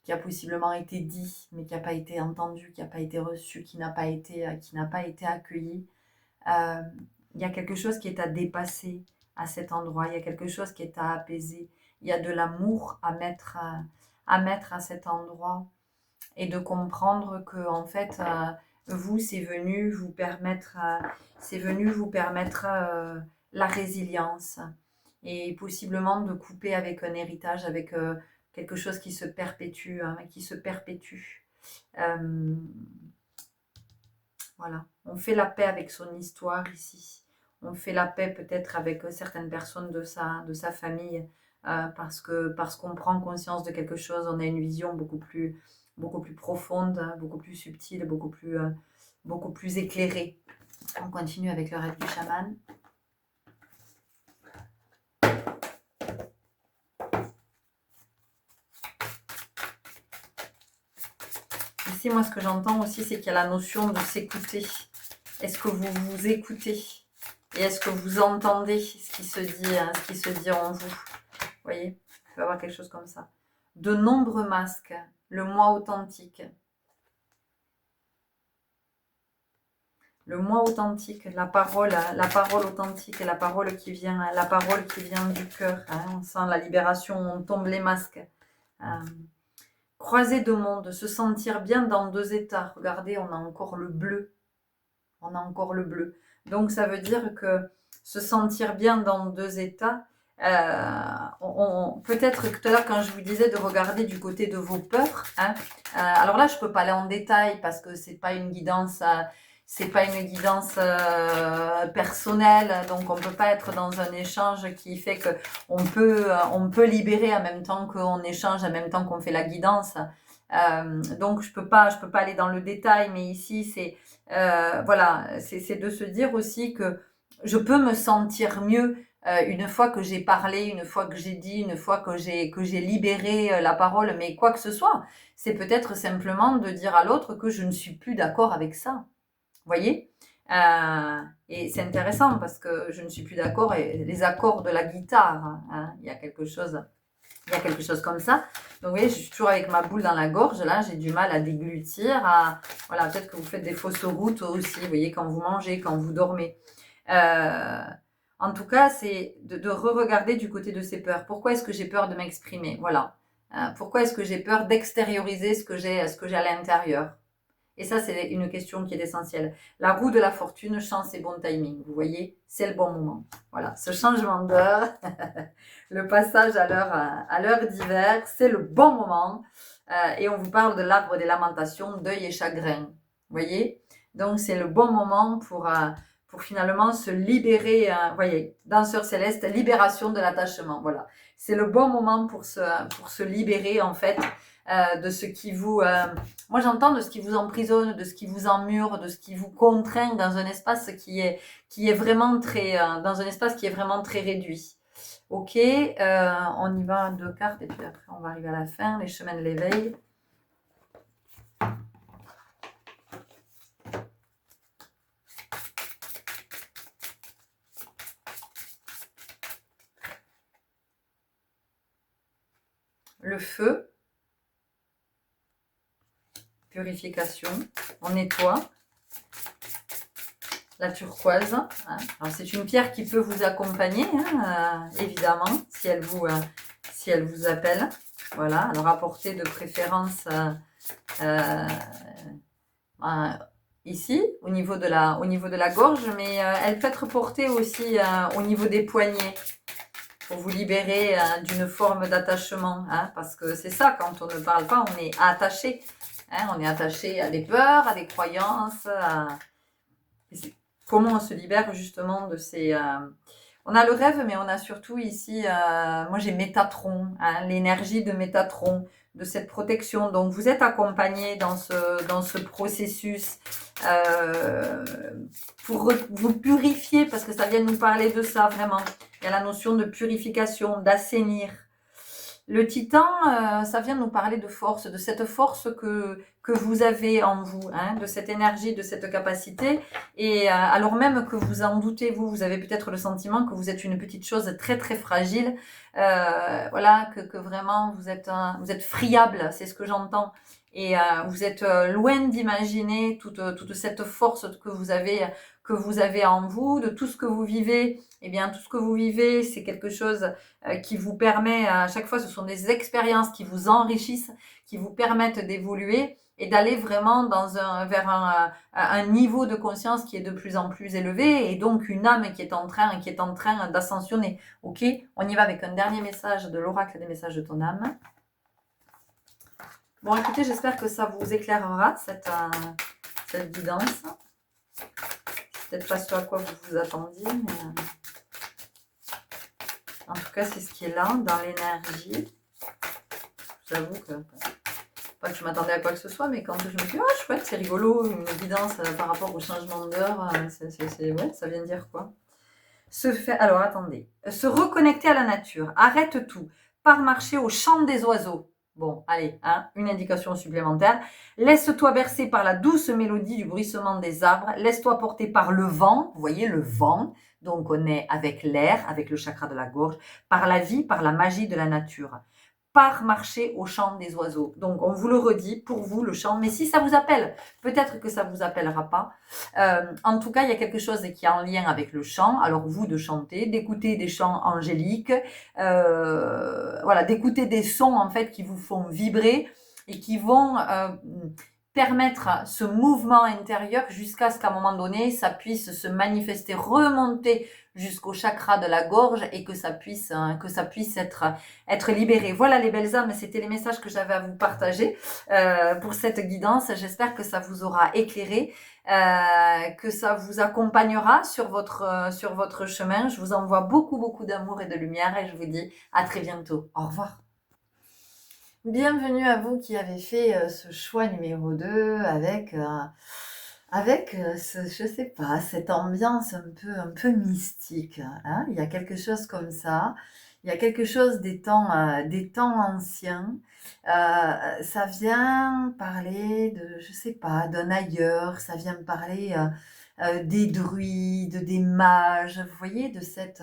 qui a possiblement été dit, mais qui n'a pas été entendu, qui n'a pas été reçu, qui n'a pas été accueilli, euh, il y a quelque chose qui est à dépasser à cet endroit, il y a quelque chose qui est à apaiser, il y a de l'amour à mettre à cet endroit et de comprendre que en fait vous c'est venu vous permettre la résilience et possiblement de couper avec un héritage, avec quelque chose qui se perpétue, hein, qui se perpétue. Voilà, on fait la paix avec son histoire ici. On fait la paix peut-être avec certaines personnes de sa famille parce qu'on prend conscience de quelque chose, on a une vision beaucoup plus profonde, beaucoup plus subtile, beaucoup plus éclairée. On continue avec le rêve du chaman. Ici, moi, ce que j'entends aussi, c'est qu'il y a la notion de s'écouter. Est-ce que vous vous écoutez? Et est-ce que vous entendez ce qui se dit en vous? Vous voyez, il peut y avoir quelque chose comme ça. De nombreux masques, le moi authentique. Le moi authentique, la parole authentique, la parole qui vient du cœur. Hein, on sent la libération, on tombe les masques. Croiser deux mondes, se sentir bien dans deux états. Regardez, on a encore le bleu. On a encore le bleu. Donc ça veut dire que se sentir bien dans deux états, peut-être que tout à l'heure quand je vous disais de regarder du côté de vos peurs, hein, alors là je peux pas aller en détail parce que c'est pas une guidance personnelle, donc on peut pas être dans un échange qui fait que on peut libérer en même temps qu'on échange, en même temps qu'on fait la guidance. Donc je peux pas aller dans le détail, mais ici voilà, c'est de se dire aussi que je peux me sentir mieux une fois que j'ai parlé, une fois que j'ai dit, une fois que j'ai libéré la parole, mais quoi que ce soit, c'est peut-être simplement de dire à l'autre que je ne suis plus d'accord avec ça. Vous voyez? Et c'est intéressant parce que je ne suis plus d'accord et les accords de la guitare, hein, il y a quelque chose Il y a quelque chose comme ça. Donc, vous voyez, je suis toujours avec ma boule dans la gorge. Là, j'ai du mal à déglutir. Voilà, peut-être que vous faites des fausses routes aussi. Vous voyez, quand vous mangez, quand vous dormez. En tout cas, c'est de re-regarder du côté de ces peurs. Pourquoi est-ce que j'ai peur de m'exprimer? Voilà. Pourquoi est-ce que j'ai peur d'extérioriser ce que j'ai à l'intérieur? Et ça, c'est une question qui est essentielle. La roue de la fortune, chance et bon timing. Vous voyez, c'est le bon moment. Voilà, ce changement d'heure, le passage à l'heure d'hiver, c'est le bon moment. Et on vous parle de l'arbre des lamentations, deuil et chagrin. Vous voyez? Donc, c'est le bon moment pour finalement se libérer. Vous voyez, danseur céleste, libération de l'attachement. Voilà. C'est le bon moment pour se libérer, en fait, de ce qui vous... moi, j'entends de ce qui vous emprisonne, de ce qui vous emmure, de ce qui vous contraint dans un espace qui est vraiment très... dans un espace qui est vraiment très réduit. Ok, on y va 2 cartes et puis après on va arriver à la fin, les chemins de l'éveil. Le feu, purification, on nettoie. La turquoise, hein. Alors c'est une pierre qui peut vous accompagner, hein, évidemment, si elle vous appelle. Voilà, alors apportez de préférence ici, au niveau de la gorge, mais elle peut être portée aussi au niveau des poignets, pour vous libérer d'une forme d'attachement, hein, parce que c'est ça, quand on ne parle pas, on est attaché. Hein, on est attaché à des peurs, à des croyances, comment on se libère justement de ces... On a le rêve, mais on a surtout ici, moi j'ai Métatron, hein, l'énergie de Métatron, de cette protection. Donc vous êtes accompagné dans ce processus pour vous purifier, parce que ça vient nous parler de ça vraiment. Il y a la notion de purification, d'assainir. Le titan, ça vient nous parler de force, de cette force que vous avez en vous, hein, de cette énergie, de cette capacité. Et alors même que vous en doutez, vous avez peut-être le sentiment que vous êtes une petite chose très très fragile. Voilà, que vraiment vous êtes friable, c'est ce que j'entends. Et vous êtes loin d'imaginer toute cette force que vous avez en vous, de tout ce que vous vivez. Eh bien, tout ce que vous vivez, c'est quelque chose qui vous permet, à chaque fois, ce sont des expériences qui vous enrichissent, qui vous permettent d'évoluer et d'aller vraiment vers un niveau de conscience qui est de plus en plus élevé, et donc une âme qui est en train d'ascensionner. Ok, on y va avec un dernier message de l'oracle des messages de ton âme. Bon, écoutez, j'espère que ça vous éclairera, cette guidance. C'est peut-être pas ce à quoi vous vous attendiez, mais... En tout cas, c'est ce qui est là, dans l'énergie. J'avoue que... Pas que je m'attendais à quoi que ce soit, mais quand je me dis, oh chouette, c'est rigolo, une guidance par rapport au changement d'heure, ouais, ça vient dire quoi? Alors, attendez. Se reconnecter à la nature. Arrête tout. Pars marcher au chant des oiseaux. Bon, allez, hein, une indication supplémentaire. Laisse-toi bercer par la douce mélodie du bruissement des arbres. Laisse-toi porter par le vent. Vous voyez, le vent. Donc, on est avec l'air, avec le chakra de la gorge, par la vie, par la magie de la nature. Par marcher au chant des oiseaux. Donc, on vous le redit, pour vous, le chant. Mais si ça vous appelle, peut-être que ça vous appellera pas. En tout cas, il y a quelque chose qui est en lien avec le chant. Alors, vous, de chanter, d'écouter des chants angéliques, voilà, d'écouter des sons, en fait, qui vous font vibrer et qui vont permettre ce mouvement intérieur jusqu'à ce qu'à un moment donné, ça puisse se manifester, remonter jusqu'au chakra de la gorge et que ça puisse être libéré. Voilà les belles âmes, c'était les messages que j'avais à vous partager pour cette guidance. J'espère que ça vous aura éclairé, que ça vous accompagnera sur votre chemin. Je vous envoie beaucoup, beaucoup d'amour et de lumière et je vous dis à très bientôt. Au revoir. Bienvenue à vous qui avez fait ce choix numéro 2 avec je sais pas, cette ambiance un peu mystique, hein. Il y a quelque chose comme ça. Il y a quelque chose des temps anciens. Ça vient parler de, je sais pas, d'un ailleurs. Ça vient parler des druides, des mages, vous voyez, de cette,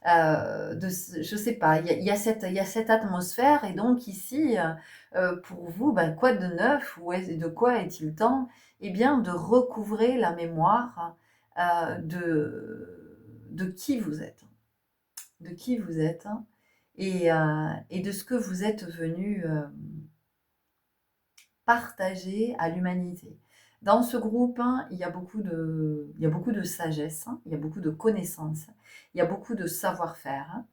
je sais pas, il y a cette atmosphère, et donc ici, pour vous, ben, quoi de neuf, ou de quoi est-il temps? Eh bien, de recouvrer la mémoire de qui vous êtes, de qui vous êtes, hein, et de ce que vous êtes venu partager à l'humanité. Dans ce groupe, hein, il y a beaucoup de sagesse, hein, il y a beaucoup de connaissances, il y a beaucoup de savoir-faire, hein.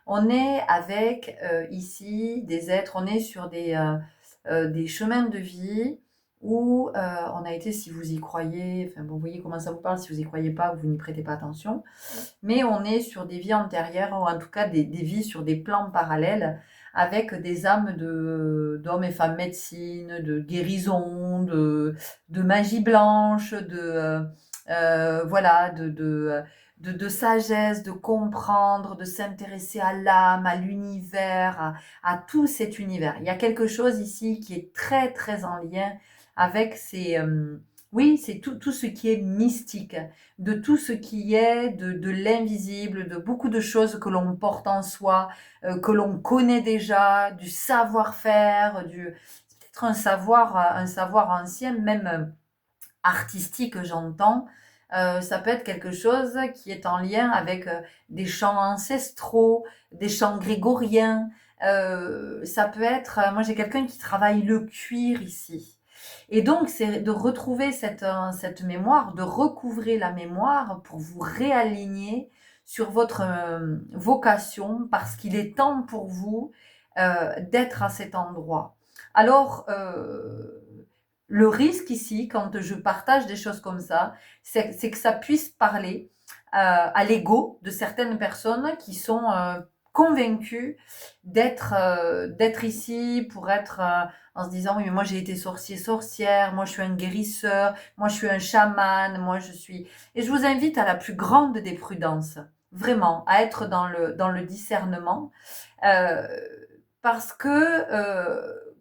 On est avec ici des êtres, on est sur des chemins de vie où on a été, si vous y croyez, enfin bon, vous voyez comment ça vous parle, si vous y croyez pas, vous n'y prêtez pas attention, mais on est sur des vies antérieures, ou en tout cas des vies sur des plans parallèles, avec des âmes d'hommes et femmes médecine, de guérison, de magie blanche, voilà, de sagesse, de comprendre, de s'intéresser à l'âme, à l'univers, à tout cet univers. Il y a quelque chose ici qui est très très en lien avec oui, c'est tout ce qui est mystique, de tout ce qui est de l'invisible, de beaucoup de choses que l'on porte en soi, que l'on connaît déjà, du savoir-faire, c'est peut-être un savoir ancien, même artistique, j'entends. Ça peut être quelque chose qui est en lien avec des chants ancestraux, des chants grégoriens. Ça peut être, moi j'ai quelqu'un qui travaille le cuir ici. Et donc, c'est de retrouver cette mémoire, de recouvrer la mémoire pour vous réaligner sur votre vocation, parce qu'il est temps pour vous d'être à cet endroit. Alors, le risque ici, quand je partage des choses comme ça, c'est que ça puisse parler à l'ego de certaines personnes qui sont convaincues d'être ici pour être en se disant oui mais moi j'ai été sorcier sorcière, moi je suis un guérisseur, moi je suis un chaman, moi je suis, et je vous invite à la plus grande des prudences, vraiment à être dans le discernement, euh, parce que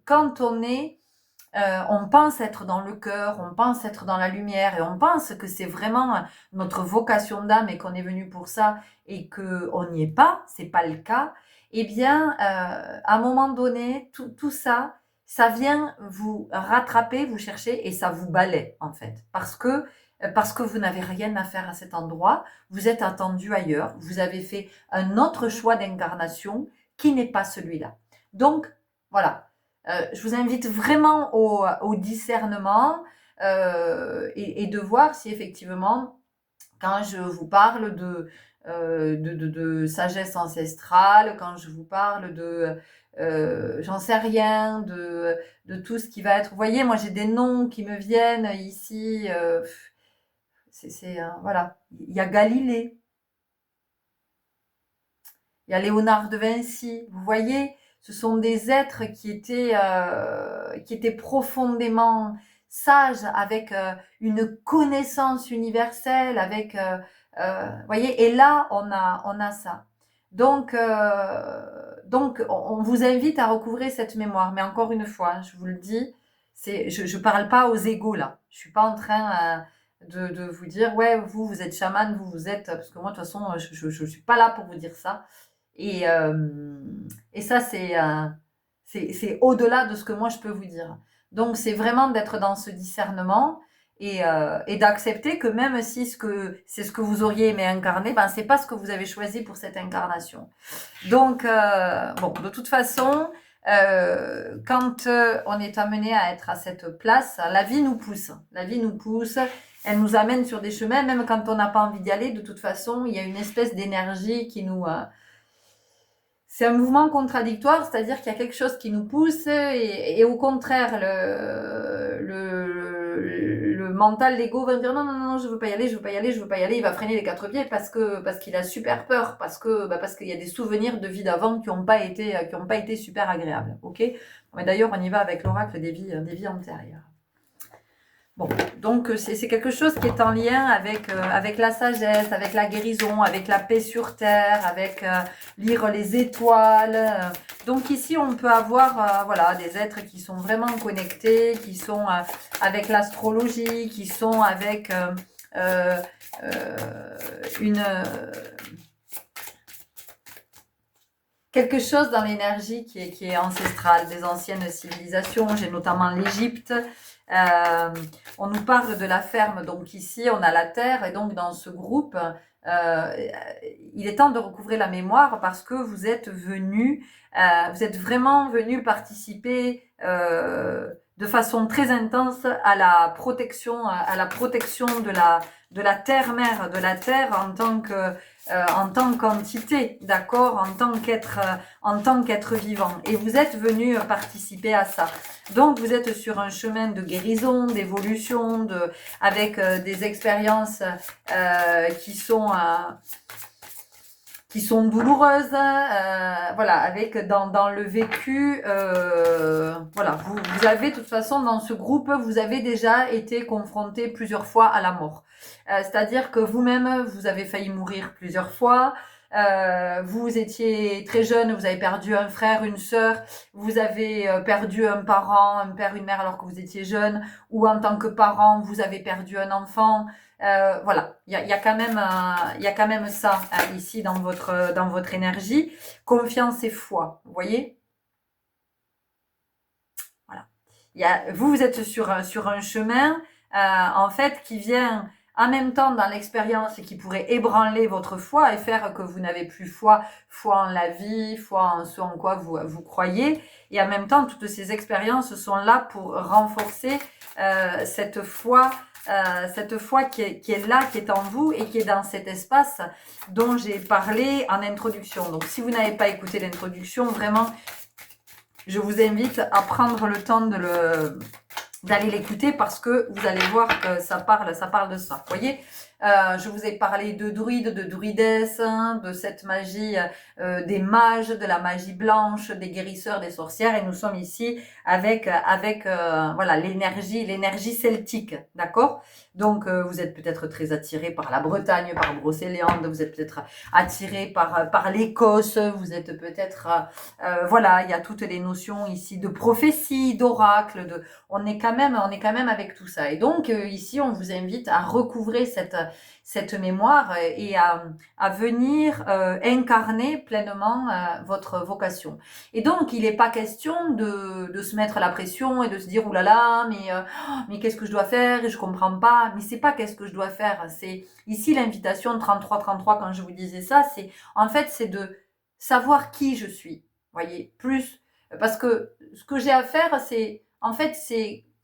quand on pense être dans le cœur, on pense être dans la lumière, et on pense que c'est vraiment notre vocation d'âme et qu'on est venu pour ça, et qu'on n'y est pas, c'est pas le cas. Eh bien, à un moment donné, tout ça, ça vient vous rattraper, vous chercher, et ça vous balaie en fait, parce que vous n'avez rien à faire à cet endroit, vous êtes attendu ailleurs, vous avez fait un autre choix d'incarnation qui n'est pas celui-là. Donc, voilà. Je vous invite vraiment au discernement, et de voir si effectivement, quand je vous parle de sagesse ancestrale, quand je vous parle j'en sais rien, de tout ce qui va être. Vous voyez, moi j'ai des noms qui me viennent ici. Voilà. Il y a Galilée, il y a Léonard de Vinci. Vous voyez, ce sont des êtres qui étaient profondément sages, avec une connaissance universelle, vous voyez, et là on a ça. Donc on vous invite à recouvrer cette mémoire. Mais encore une fois, je vous le dis, je parle pas aux égos là. Je suis pas en train de vous dire ouais vous êtes chaman, vous êtes, parce que moi de toute façon je suis pas là pour vous dire ça. Et, ça, c'est au-delà de ce que moi je peux vous dire. Donc, c'est vraiment d'être dans ce discernement, et d'accepter que même si c'est ce que vous auriez aimé incarner, ben, c'est pas ce que vous avez choisi pour cette incarnation. Donc, bon, de toute façon, quand on est amené à être à cette place, la vie nous pousse. La vie nous pousse. Elle nous amène sur des chemins, même quand on n'a pas envie d'y aller. De toute façon, il y a une espèce d'énergie qui nous, c'est un mouvement contradictoire, c'est-à-dire qu'il y a quelque chose qui nous pousse, et au contraire, le mental, l'ego va dire non, non, non, je veux pas y aller, je veux pas y aller, je veux pas y aller. Il va freiner les quatre pieds parce qu'il a super peur, parce qu'il y a des souvenirs de vie d'avant qui n'ont pas été super agréables. Ok. Mais d'ailleurs, on y va avec l'oracle des vies antérieures. Bon, donc c'est quelque chose qui est en lien avec la sagesse, avec la guérison, avec la paix sur terre, avec lire les étoiles. Donc ici, on peut avoir voilà, des êtres qui sont vraiment connectés, qui sont avec l'astrologie, qui sont avec euh, une, quelque chose dans l'énergie qui est ancestrale, des anciennes civilisations. J'ai notamment l'Égypte. On nous parle de la ferme, donc ici on a la terre, et donc dans ce groupe, il est temps de recouvrer la mémoire parce que vous êtes vous êtes vraiment venus participer de façon très intense à la protection, de la terre-mère, de la terre en tant qu'entité, d'accord, en tant qu'être vivant. Et vous êtes venu participer à ça. Donc vous êtes sur un chemin de guérison, d'évolution, avec des expériences qui sont douloureuses, voilà, avec dans le vécu, voilà, vous avez de toute façon dans ce groupe, vous avez déjà été confronté plusieurs fois à la mort. C'est-à-dire que vous-même, vous avez failli mourir plusieurs fois. Vous étiez très jeune, vous avez perdu un frère, une sœur, vous avez perdu un parent, un père, une mère alors que vous étiez jeune, ou en tant que parent, vous avez perdu un enfant. Voilà, il y a quand même ça ici dans votre énergie. Confiance et foi, vous voyez. Voilà. Vous êtes sur un chemin en fait qui vient en même temps dans l'expérience et qui pourrait ébranler votre foi et faire que vous n'avez plus foi en la vie, foi en ce en quoi vous croyez. Et en même temps, toutes ces expériences sont là pour renforcer cette foi qui est là, qui est en vous et qui est dans cet espace dont j'ai parlé en introduction. Donc, si vous n'avez pas écouté l'introduction, vraiment, je vous invite à prendre le temps d'aller l'écouter parce que vous allez voir que ça parle de ça. Vous voyez, je vous ai parlé de druides, de druidesses, hein, de cette magie des mages, de la magie blanche, des guérisseurs, des sorcières, et nous sommes ici avec voilà l'énergie celtique, d'accord. Donc vous êtes peut-être très attiré par la Bretagne, par Brocéliande, vous êtes peut-être attiré par l'Écosse, vous êtes peut-être voilà, il y a toutes les notions ici de prophétie, d'oracle, on est quand même avec tout ça. Et donc ici, on vous invite à recouvrer cette mémoire et à venir incarner pleinement votre vocation. Et donc, il n'est pas question de se mettre la pression et de se dire oulala, mais qu'est-ce que je dois faire et je comprends pas. Mais c'est pas qu'est-ce que je dois faire. C'est ici l'invitation 33-33 quand je vous disais ça, c'est de savoir qui je suis. Voyez, plus parce que ce que j'ai à faire, c'est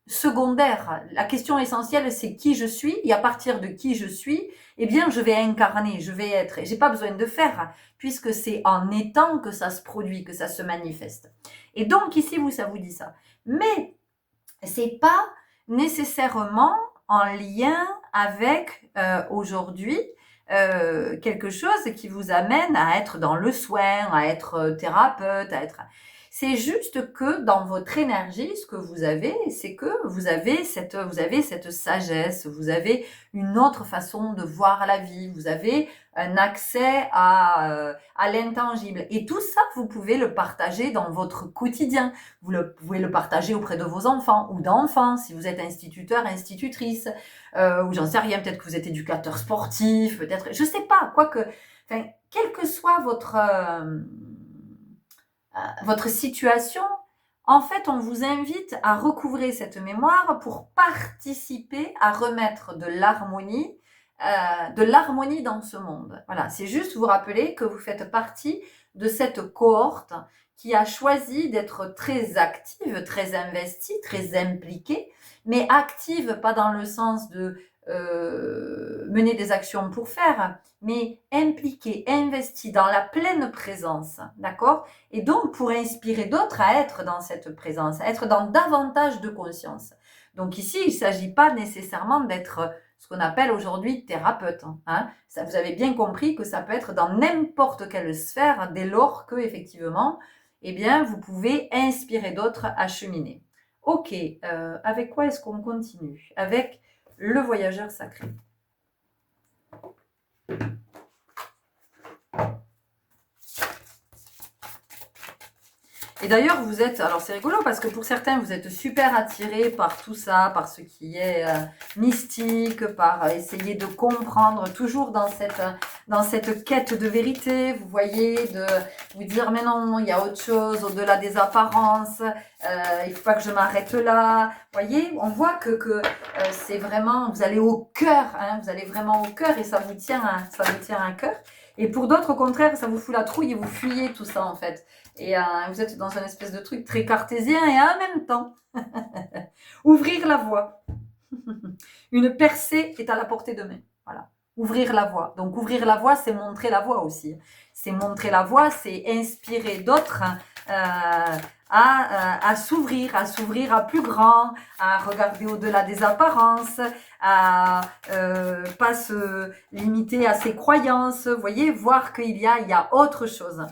secondaire. La question essentielle, c'est qui je suis, et à partir de qui je suis, eh bien, je vais incarner, je vais être. Et j'ai pas besoin de faire, puisque c'est en étant que ça se produit, que ça se manifeste. Et donc, ici, ça vous dit ça. Mais c'est pas nécessairement en lien avec aujourd'hui quelque chose qui vous amène à être dans le soin, à être thérapeute, c'est juste que dans votre énergie, ce que vous avez, c'est que vous avez cette sagesse, vous avez une autre façon de voir la vie, vous avez un accès à l'intangible. Et tout ça, vous pouvez le partager dans votre quotidien. Vous pouvez le partager auprès de vos enfants ou d'enfants, si vous êtes instituteur, institutrice, ou j'en sais rien, peut-être que vous êtes éducateur sportif, peut-être, je sais pas, quoique, enfin, quelle que soit votre situation, en fait, on vous invite à recouvrer cette mémoire pour participer à remettre de l'harmonie dans ce monde. Voilà, c'est juste vous rappeler que vous faites partie de cette cohorte qui a choisi d'être très active, très investie, très impliquée, mais active pas dans le sens de mener des actions pour faire, mais impliquée, investie dans la pleine présence, d'accord? Et donc pour inspirer d'autres à être dans cette présence, à être dans davantage de conscience. Donc ici, il ne s'agit pas nécessairement d'être ce qu'on appelle aujourd'hui thérapeute. Hein. Ça, vous avez bien compris que ça peut être dans n'importe quelle sphère dès lors que, effectivement, eh bien, vous pouvez inspirer d'autres à cheminer. Ok, avec quoi est-ce qu'on continue? Avec le voyageur sacré. Et d'ailleurs, vous êtes, alors c'est rigolo parce que pour certains, vous êtes super attirés par tout ça, par ce qui est mystique, par essayer de comprendre, toujours dans cette quête de vérité, vous voyez, de vous dire, mais non, il y a autre chose au-delà des apparences, il faut pas que je m'arrête là. Vous voyez, on voit que c'est vraiment, vous allez au cœur, hein, vous allez vraiment au cœur et ça vous tient à cœur. Et pour d'autres, au contraire, ça vous fout la trouille et vous fuyez tout ça, en fait. Et vous êtes dans un espèce de truc très cartésien et en même temps, ouvrir la voie. Une percée est à la portée de main. Voilà. Ouvrir la voie. Donc, ouvrir la voie, c'est montrer la voie aussi. C'est montrer la voie, c'est inspirer d'autres à s'ouvrir à plus grand, à regarder au-delà des apparences, à pas se limiter à ses croyances, vous voyez, voir qu'il y a autre chose.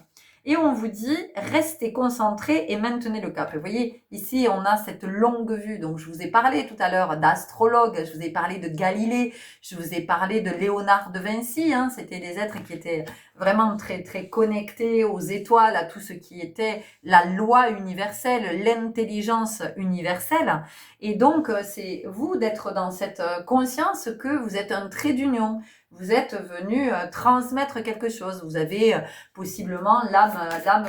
Et on vous dit, restez concentrés et maintenez le cap. Vous voyez, ici, on a cette longue vue. Donc, je vous ai parlé tout à l'heure d'astrologues, je vous ai parlé de Galilée, je vous ai parlé de Léonard de Vinci. Hein, c'était des êtres qui étaient vraiment très, très connectés aux étoiles, à tout ce qui était la loi universelle, l'intelligence universelle. Et donc, c'est vous d'être dans cette conscience que vous êtes un trait d'union. Vous êtes venu transmettre quelque chose. Vous avez possiblement l'âme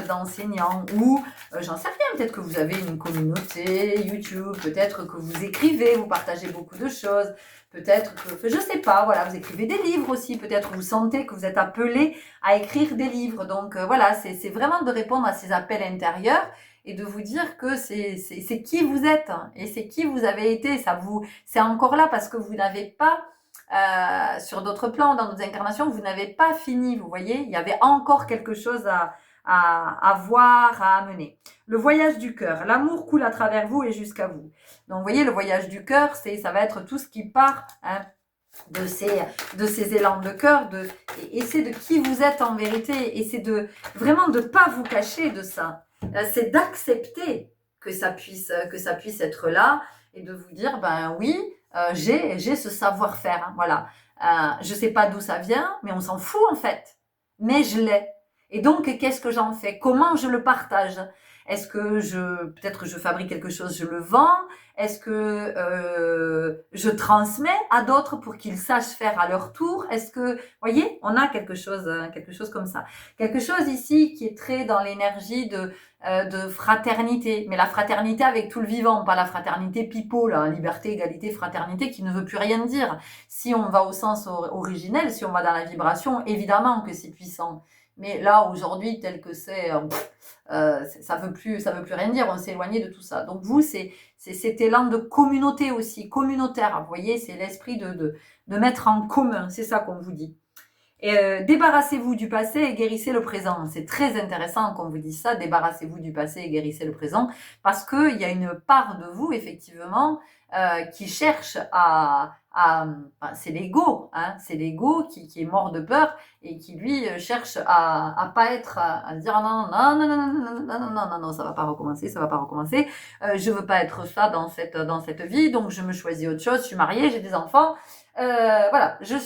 d'enseignant ou j'en sais rien, peut-être que vous avez une communauté YouTube, peut-être que vous écrivez, vous partagez beaucoup de choses, peut-être que, je sais pas, voilà, vous écrivez des livres aussi, peut-être vous sentez que vous êtes appelé à écrire des livres. Donc voilà, c'est vraiment de répondre à ces appels intérieurs et de vous dire que c'est qui vous êtes et c'est qui vous avez été. C'est encore là parce que vous n'avez pas sur d'autres plans, dans d'autres incarnations, vous n'avez pas fini, vous voyez, il y avait encore quelque chose à voir, à amener. Le voyage du cœur, l'amour coule à travers vous et jusqu'à vous. Donc, vous voyez, le voyage du cœur, ça va être tout ce qui part de ces élans de cœur, et c'est de qui vous êtes en vérité, et c'est de vraiment de pas vous cacher de ça. C'est d'accepter que ça puisse être là, et de vous dire, ben oui, j'ai ce savoir-faire, hein, voilà. Je sais pas d'où ça vient, mais on s'en fout en fait. Mais je l'ai. Et donc, qu'est-ce que j'en fais? Comment je le partage? Est-ce que peut-être je fabrique quelque chose, je le vends? Est-ce que je transmets à d'autres pour qu'ils sachent faire à leur tour? Est-ce que, voyez, on a quelque chose comme ça. Quelque chose ici qui est très dans l'énergie de fraternité, mais la fraternité avec tout le vivant, pas la fraternité pipeau, là, liberté, égalité, fraternité, qui ne veut plus rien dire. Si on va au sens originel, si on va dans la vibration, évidemment que c'est puissant. Mais là, aujourd'hui, tel que ça veut plus rien dire, on s'est éloigné de tout ça. Donc vous, c'est cet élan de communauté aussi, communautaire, vous voyez, c'est l'esprit de mettre en commun, c'est ça qu'on vous dit. Et débarrassez-vous du passé et guérissez le présent. C'est très intéressant qu'on vous dise ça, débarrassez-vous du passé et guérissez le présent, parce qu'il y a une part de vous, effectivement, qui cherche c'est l'ego, hein, c'est l'ego qui est mort de peur et qui lui cherche à pas être, à dire non, non, ça va pas recommencer, je veux pas être ça dans cette vie, donc je me choisis autre chose, je suis mariée, j'ai des enfants, voilà, je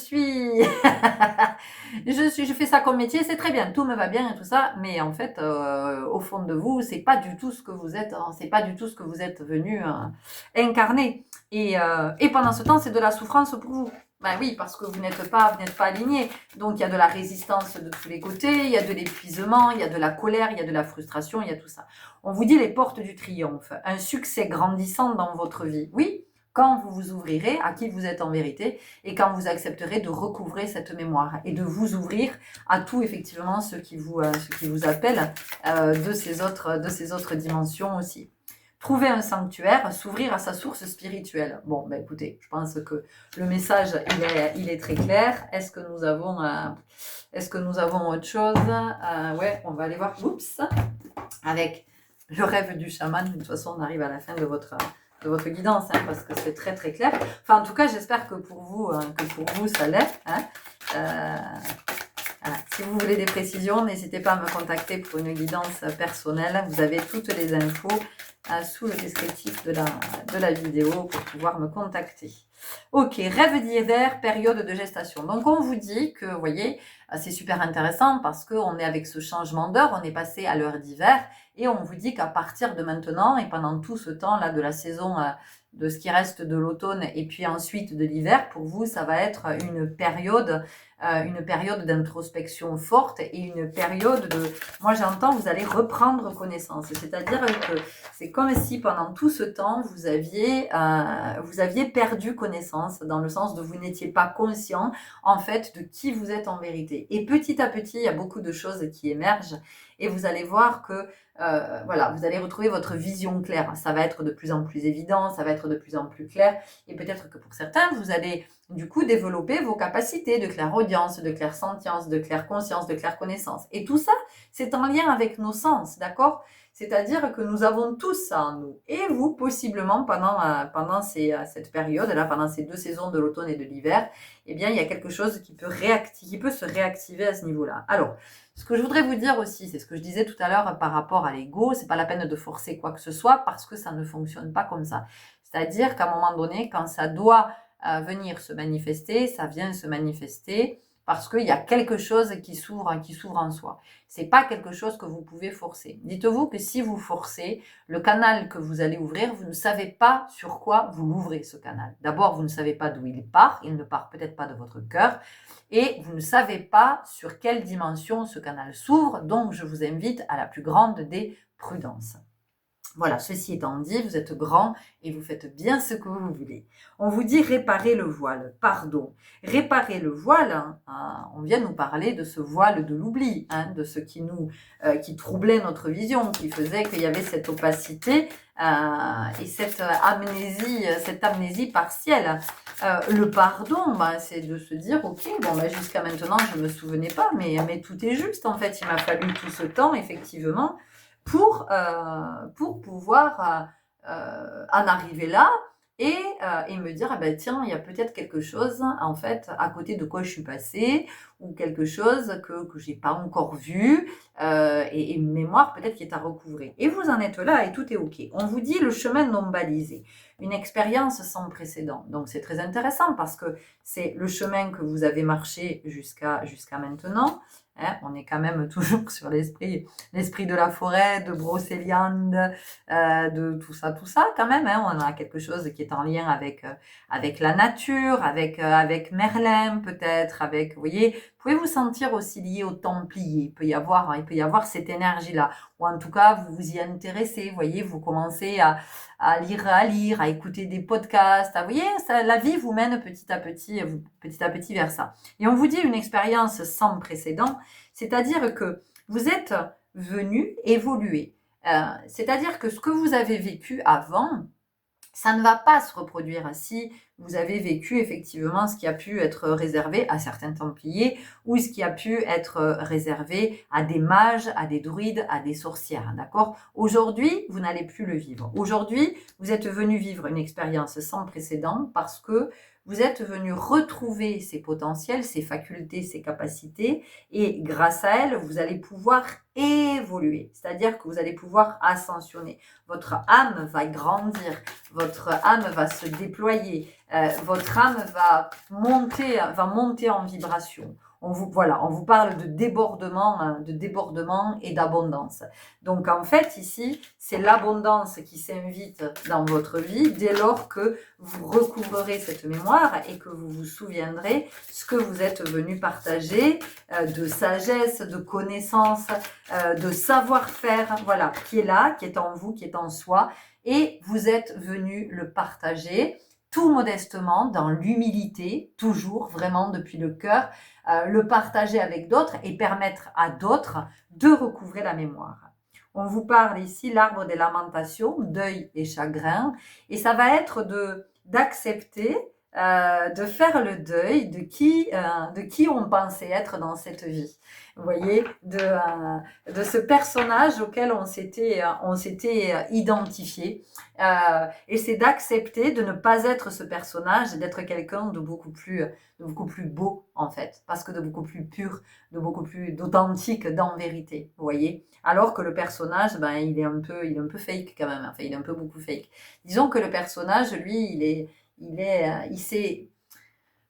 fais ça comme métier, c'est très bien, tout me va bien et tout ça, mais en fait, au fond de vous, c'est pas du tout ce que vous êtes, hein, c'est pas du tout ce que vous êtes venu incarner. Et pendant ce temps, c'est de la souffrance pour vous. Ben oui, parce que vous n'êtes pas aligné. Donc, il y a de la résistance de tous les côtés, il y a de l'épuisement, il y a de la colère, il y a de la frustration, il y a tout ça. On vous dit les portes du triomphe, un succès grandissant dans votre vie. Oui, quand vous vous ouvrirez à qui vous êtes en vérité et quand vous accepterez de recouvrer cette mémoire et de vous ouvrir à tout, effectivement, ce qui vous appelle de ces autres dimensions aussi. Trouver un sanctuaire, s'ouvrir à sa source spirituelle. Bon, ben écoutez, je pense que le message, il est très clair. Est-ce que nous avons autre chose? Ouais, on va aller voir. Oups, avec le rêve du chaman. De toute façon, on arrive à la fin de votre guidance, hein, parce que c'est très très clair. Enfin, en tout cas, j'espère que pour vous, ça l'est. Hein. Voilà, Si vous voulez des précisions, n'hésitez pas à me contacter pour une guidance personnelle. Vous avez toutes les infos sous le descriptif de la vidéo pour pouvoir me contacter. Ok, rêve d'hiver, période de gestation. Donc on vous dit que, vous voyez, c'est super intéressant parce qu'on est avec ce changement d'heure, on est passé à l'heure d'hiver et on vous dit qu'à partir de maintenant et pendant tout ce temps-là de la saison, de ce qui reste de l'automne et puis ensuite de l'hiver, pour vous, ça va être une période d'introspection forte et une période de, moi j'entends, vous allez reprendre connaissance. C'est-à-dire que c'est comme si pendant tout ce temps, vous aviez perdu connaissance, dans le sens de vous n'étiez pas conscient, en fait, de qui vous êtes en vérité. Et petit à petit, il y a beaucoup de choses qui émergent et vous allez voir que voilà, vous allez retrouver votre vision claire. Ça va être de plus en plus évident, ça va être de plus en plus clair. Et peut-être que pour certains, vous allez du coup développer vos capacités de clairaudience, de clairsentience, de clairconscience, de clairconnaissance. Et tout ça, c'est en lien avec nos sens, d'accord? C'est-à-dire que nous avons tous ça en nous. Et vous, possiblement, pendant cette période-là, pendant ces 2 saisons de l'automne et de l'hiver, eh bien, il y a quelque chose qui peut se réactiver à ce niveau-là. Alors, ce que je voudrais vous dire aussi, c'est ce que je disais tout à l'heure par rapport à l'ego, c'est pas la peine de forcer quoi que ce soit parce que ça ne fonctionne pas comme ça. C'est-à-dire qu'à un moment donné, quand ça doit venir se manifester, ça vient se manifester parce qu'il y a quelque chose qui s'ouvre en soi. C'est pas quelque chose que vous pouvez forcer. Dites-vous que si vous forcez le canal que vous allez ouvrir, vous ne savez pas sur quoi vous l'ouvrez, ce canal. D'abord, vous ne savez pas d'où il part ne part peut-être pas de votre cœur, et vous ne savez pas sur quelle dimension ce canal s'ouvre, donc je vous invite à la plus grande des prudences. Voilà, ceci étant dit, vous êtes grand et vous faites bien ce que vous voulez. On vous dit réparer le voile, pardon. Réparer le voile, on vient nous parler de ce voile de l'oubli, de ce qui troublait notre vision, qui faisait qu'il y avait cette opacité et cette amnésie partielle. Le pardon, c'est de se dire, ok, jusqu'à maintenant je ne me souvenais pas, mais tout est juste en fait, il m'a fallu tout ce temps, effectivement, pour pouvoir en arriver là et me dire tiens, il y a peut-être quelque chose en fait à côté de quoi je suis passée ou quelque chose que j'ai pas encore vu et une mémoire peut-être qui est à recouvrer. Et vous en êtes là et tout est ok. On vous dit le chemin non balisé, une expérience sans précédent. Donc c'est très intéressant parce que c'est le chemin que vous avez marché jusqu'à maintenant. On est quand même toujours sur l'esprit de la forêt, de Brocéliande, de tout ça quand même. On a quelque chose qui est en lien avec la nature, avec Merlin peut-être, vous voyez, pouvez vous sentir aussi lié aux Templiers. Il peut y avoir cette énergie-là, ou en tout cas vous vous y intéressez. Vous voyez, vous commencez à lire, à écouter des podcasts. Vous voyez, la vie vous mène petit à petit vers ça. Et on vous dit une expérience sans précédent, c'est-à-dire que vous êtes venu évoluer. C'est-à-dire que ce que vous avez vécu avant, ça ne va pas se reproduire. Si vous avez vécu effectivement ce qui a pu être réservé à certains Templiers ou ce qui a pu être réservé à des mages, à des druides, à des sorcières, d'accord? Aujourd'hui, vous n'allez plus le vivre. Aujourd'hui, vous êtes venu vivre une expérience sans précédent parce que vous êtes venu retrouver ses potentiels, ses facultés, ses capacités et grâce à elles, vous allez pouvoir évoluer. C'est-à-dire que vous allez pouvoir ascensionner. Votre âme va grandir, votre âme va se déployer, votre âme va monter en vibration. On vous parle de débordement et d'abondance. Donc en fait ici, c'est l'abondance qui s'invite dans votre vie dès lors que vous recouvrerez cette mémoire et que vous vous souviendrez ce que vous êtes venu partager de sagesse, de connaissance, de savoir-faire, voilà, qui est là, qui est en vous, qui est en soi, et vous êtes venu le partager tout modestement, dans l'humilité, toujours vraiment depuis le cœur, le partager avec d'autres et permettre à d'autres de recouvrer la mémoire. On vous parle ici l'arbre des lamentations, deuil et chagrin, et ça va être d'accepter de faire le deuil de qui on pensait être dans cette vie. Vous voyez, de ce personnage auquel on s'était identifié. Et c'est d'accepter de ne pas être ce personnage, d'être quelqu'un de beaucoup plus beau, en fait, parce que de beaucoup plus pur, de beaucoup plus d'authentique dans vérité, vous voyez. Alors que le personnage, ben, il est un peu fake quand même, enfin, il est un peu beaucoup fake. Disons que le personnage, lui, il s'est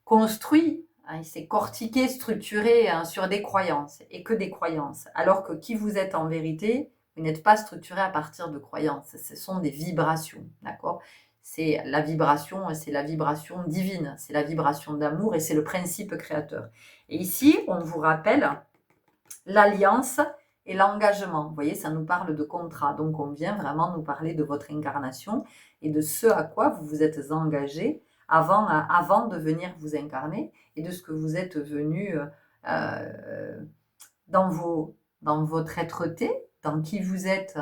construit, hein, il s'est cortiqué, structuré hein, sur des croyances et que des croyances. Alors que qui vous êtes en vérité, vous n'êtes pas structuré à partir de croyances. Ce sont des vibrations, d'accord? C'est la vibration divine, c'est la vibration d'amour et c'est le principe créateur. Et ici, on vous rappelle l'alliance et l'engagement. Vous voyez, ça nous parle de contrat. Donc, on vient vraiment nous parler de votre incarnation et de ce à quoi vous vous êtes engagé avant de venir vous incarner et de ce que vous êtes venu dans, dans votre être-té, dans qui vous êtes,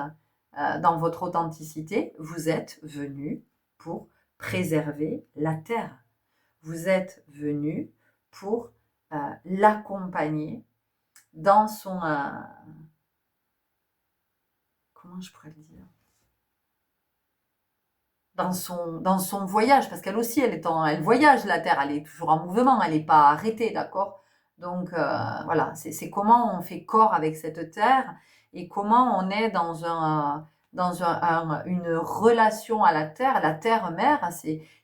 dans votre authenticité. Vous êtes venu pour préserver la Terre. Vous êtes venu pour l'accompagner dans son comment je pourrais le dire, dans son voyage, parce qu'elle aussi elle voyage la Terre, elle est toujours en mouvement, elle n'est pas arrêtée, d'accord. Donc voilà, c'est comment on fait corps avec cette Terre et comment on est dans une relation à la terre mère.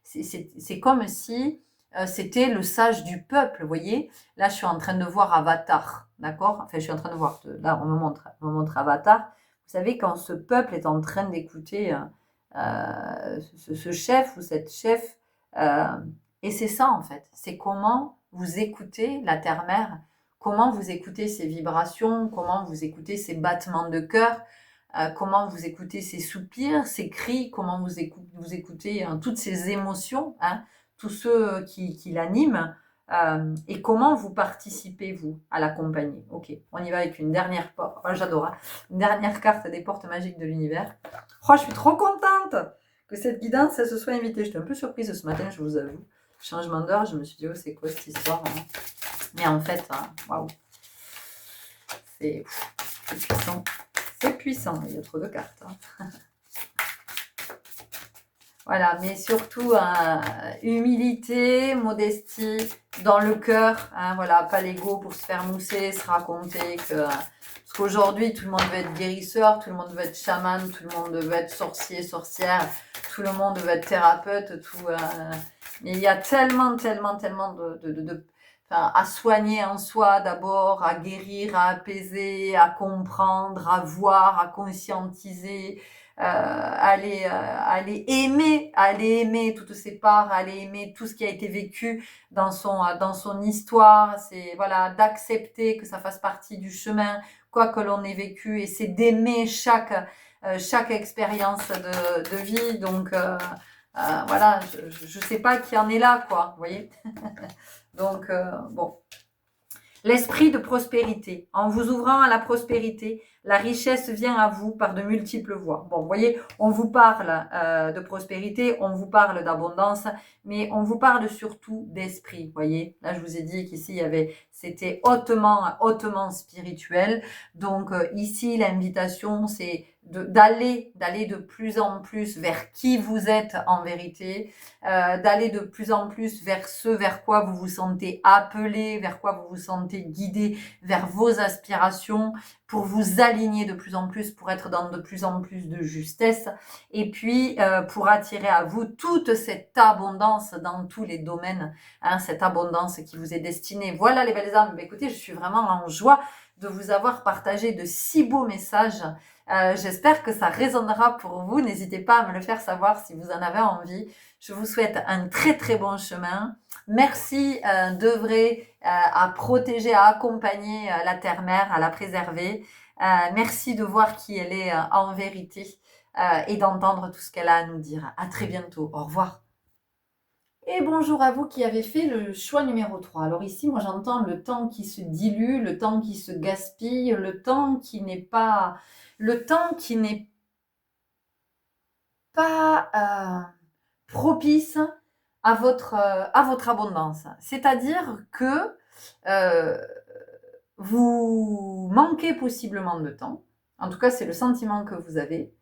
C'est comme si c'était le sage du peuple, vous voyez. Là, je suis en train de voir Avatar, d'accord. Enfin, je suis en train de voir, là, on me montre Avatar. Vous savez, quand ce peuple est en train d'écouter ce chef ou cette chef, euh, et c'est ça en fait, c'est comment vous écoutez la terre-mère, comment vous écoutez ses vibrations, comment vous écoutez ses battements de cœur, comment vous écoutez ses soupirs, ses cris, comment vous écoutez hein, toutes ces émotions, hein, tous ceux qui l'animent, et comment vous participez, vous, à l'accompagner. Ok, on y va avec une dernière porte. Oh, j'adore, hein, une dernière carte des portes magiques de l'univers. Oh, je suis trop contente que cette guidance elle se soit invitée. J'étais un peu surprise ce matin, je vous avoue. Changement d'heure, je me suis dit, oh, c'est quoi cette histoire hein. Mais en fait, waouh, c'est puissant. C'est puissant, il y a trop de cartes. Hein. Voilà, mais surtout humilité, modestie dans le cœur. Hein, voilà, pas l'ego pour se faire mousser, se raconter que. Parce qu'aujourd'hui, tout le monde veut être guérisseur, tout le monde veut être chaman, tout le monde veut être sorcier, sorcière, tout le monde veut être thérapeute, mais il y a tellement enfin, à soigner en soi d'abord, à guérir, à apaiser, à comprendre, à voir, à conscientiser, aller aimer toutes ses parts, aller aimer tout ce qui a été vécu dans son histoire. C'est voilà d'accepter que ça fasse partie du chemin, quoi que l'on ait vécu, et c'est d'aimer chaque expérience de vie. Donc voilà, je sais pas qui en est là, quoi. Vous voyez. Donc bon. L'esprit de prospérité. En vous ouvrant à la prospérité, la richesse vient à vous par de multiples voies. Bon, vous voyez, on vous parle de prospérité, on vous parle d'abondance, mais on vous parle surtout d'esprit. Vous voyez, là, je vous ai dit qu'ici, c'était hautement spirituel. Donc, ici, l'invitation, c'est d'aller de plus en plus vers qui vous êtes en vérité, d'aller de plus en plus vers ce vers quoi vous vous sentez appelé, vers quoi vous vous sentez guidé, vers vos aspirations, pour vous aligner de plus en plus, pour être dans de plus en plus de justesse, et puis pour attirer à vous toute cette abondance dans tous les domaines, hein, cette abondance qui vous est destinée. Voilà les belles âmes, écoutez, je suis vraiment en joie de vous avoir partagé de si beaux messages. J'espère que ça résonnera pour vous. N'hésitez pas à me le faire savoir si vous en avez envie. Je vous souhaite un très très bon chemin. Merci d'œuvrer à protéger, à accompagner la terre-mère, à la préserver. Merci de voir qui elle est en vérité et d'entendre tout ce qu'elle a à nous dire. À très bientôt. Au revoir. Et bonjour à vous qui avez fait le choix numéro 3. Alors ici, moi j'entends le temps qui se dilue, le temps qui se gaspille, le temps qui n'est pas propice à votre abondance. C'est-à-dire que euh, vous manquez possiblement de temps. En tout cas, c'est le sentiment que vous avez.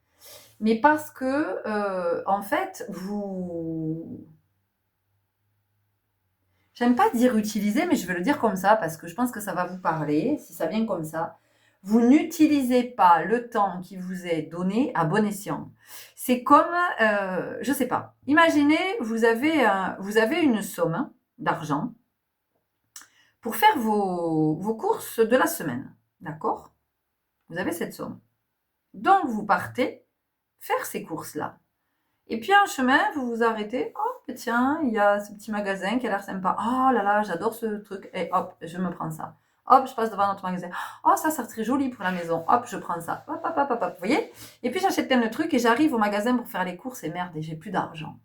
Mais parce que, en fait, j'aime pas dire utiliser, mais je vais le dire comme ça parce que je pense que ça va vous parler, si ça vient comme ça. Vous n'utilisez pas le temps qui vous est donné à bon escient. C'est comme, je sais pas. Imaginez, vous avez une somme d'argent pour faire vos courses de la semaine, d'accord? Vous avez cette somme. Donc vous partez faire ces courses-là. Et puis en chemin, vous vous arrêtez. Oh, tiens, il y a ce petit magasin qui a l'air sympa. Oh là là, j'adore ce truc. Et hop, je me prends ça. Hop, je passe devant notre magasin. Oh, ça serait très joli pour la maison. Hop, je prends ça. Hop, hop, hop, hop, hop. Vous voyez? Et puis j'achète plein de trucs et j'arrive au magasin pour faire les courses et merde, et j'ai plus d'argent.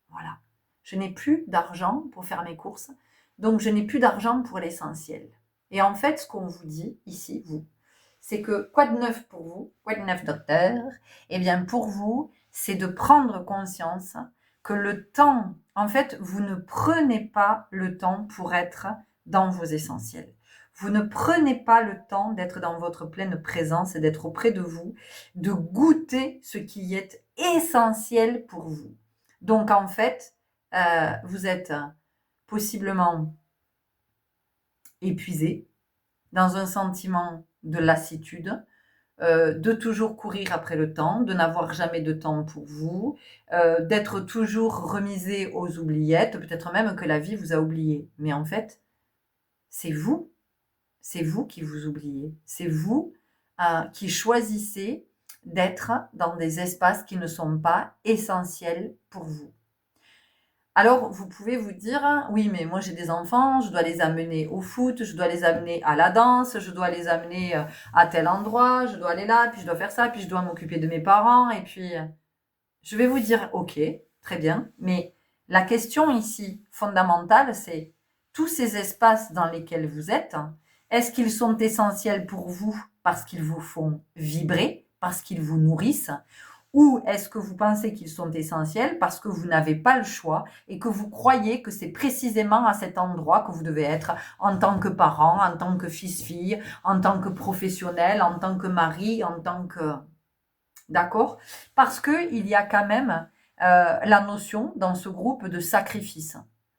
Voilà. Je n'ai plus d'argent pour faire mes courses. Donc je n'ai plus d'argent pour l'essentiel. Et en fait, ce qu'on vous dit ici, vous, c'est que quoi de neuf pour vous? Quoi de neuf, docteur? Eh bien, pour vous, c'est de prendre conscience que le temps, en fait, vous ne prenez pas le temps pour être dans vos essentiels. Vous ne prenez pas le temps d'être dans votre pleine présence et d'être auprès de vous, de goûter ce qui est essentiel pour vous. Donc, en fait, vous êtes possiblement épuisé, dans un sentiment de lassitude, de toujours courir après le temps, de n'avoir jamais de temps pour vous, d'être toujours remisé aux oubliettes, peut-être même que la vie vous a oublié. Mais en fait, c'est vous qui vous oubliez. C'est vous qui choisissez d'être dans des espaces qui ne sont pas essentiels pour vous. Alors, vous pouvez vous dire, oui, mais moi j'ai des enfants, je dois les amener au foot, je dois les amener à la danse, je dois les amener à tel endroit, je dois aller là, puis je dois faire ça, puis je dois m'occuper de mes parents, et puis je vais vous dire, ok, très bien, mais la question ici fondamentale, c'est tous ces espaces dans lesquels vous êtes, est-ce qu'ils sont essentiels pour vous parce qu'ils vous font vibrer, parce qu'ils vous nourrissent, ou est-ce que vous pensez qu'ils sont essentiels parce que vous n'avez pas le choix et que vous croyez que c'est précisément à cet endroit que vous devez être en tant que parent, en tant que fils-fille, en tant que professionnel, en tant que mari, en tant que... D'accord? Parce qu'il y a quand même la notion dans ce groupe de sacrifice.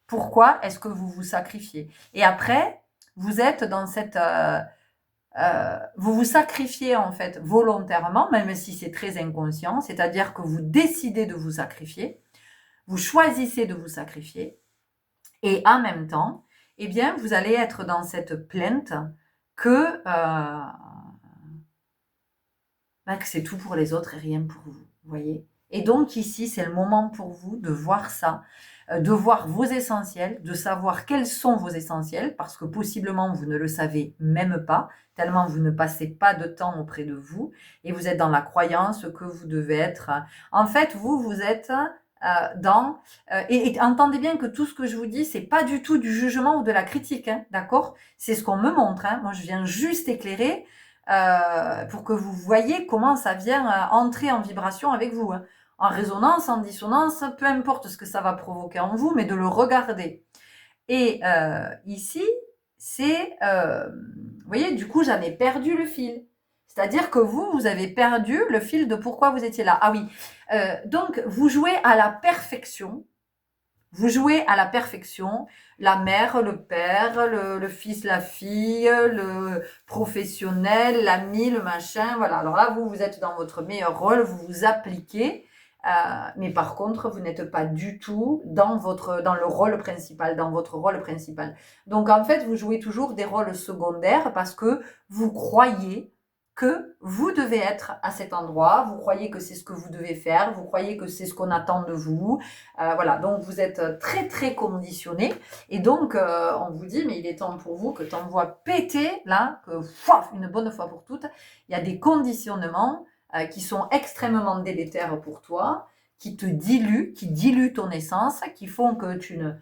Pourquoi est-ce que vous vous sacrifiez? Et après, vous êtes dans cette... vous vous sacrifiez en fait volontairement, même si c'est très inconscient, c'est-à-dire que vous décidez de vous sacrifier, vous choisissez de vous sacrifier, et en même temps, eh bien, vous allez être dans cette plainte que, que c'est tout pour les autres et rien pour vous, vous voyez? Et donc ici, c'est le moment pour vous de voir ça, de voir vos essentiels, de savoir quels sont vos essentiels, parce que possiblement vous ne le savez même pas, tellement vous ne passez pas de temps auprès de vous, et vous êtes dans la croyance que vous devez être... En fait, vous êtes dans... et entendez bien que tout ce que je vous dis, c'est pas du tout du jugement ou de la critique, hein, d'accord? C'est ce qu'on me montre, hein. Moi je viens juste éclairer pour que vous voyez comment ça vient entrer en vibration avec vous, hein. En résonance, en dissonance, peu importe ce que ça va provoquer en vous, mais de le regarder. Et ici, c'est, vous voyez, du coup, j'en ai perdu le fil. C'est-à-dire que vous avez perdu le fil de pourquoi vous étiez là. Ah oui, donc vous jouez à la perfection. Vous jouez à la perfection, la mère, le père, le fils, la fille, le professionnel, l'ami, le machin. Voilà. Alors là, vous êtes dans votre meilleur rôle, vous vous appliquez, mais par contre, vous n'êtes pas du tout dans le rôle principal, dans votre rôle principal. Donc en fait, vous jouez toujours des rôles secondaires parce que vous croyez que vous devez être à cet endroit, vous croyez que c'est ce que vous devez faire, vous croyez que c'est ce qu'on attend de vous. Voilà, donc vous êtes très très conditionné et donc on vous dit mais il est temps pour vous que tu envoies péter là, que une bonne fois pour toutes, il y a des conditionnements qui sont extrêmement délétères pour toi, qui te diluent, qui diluent ton essence, qui font que tu ne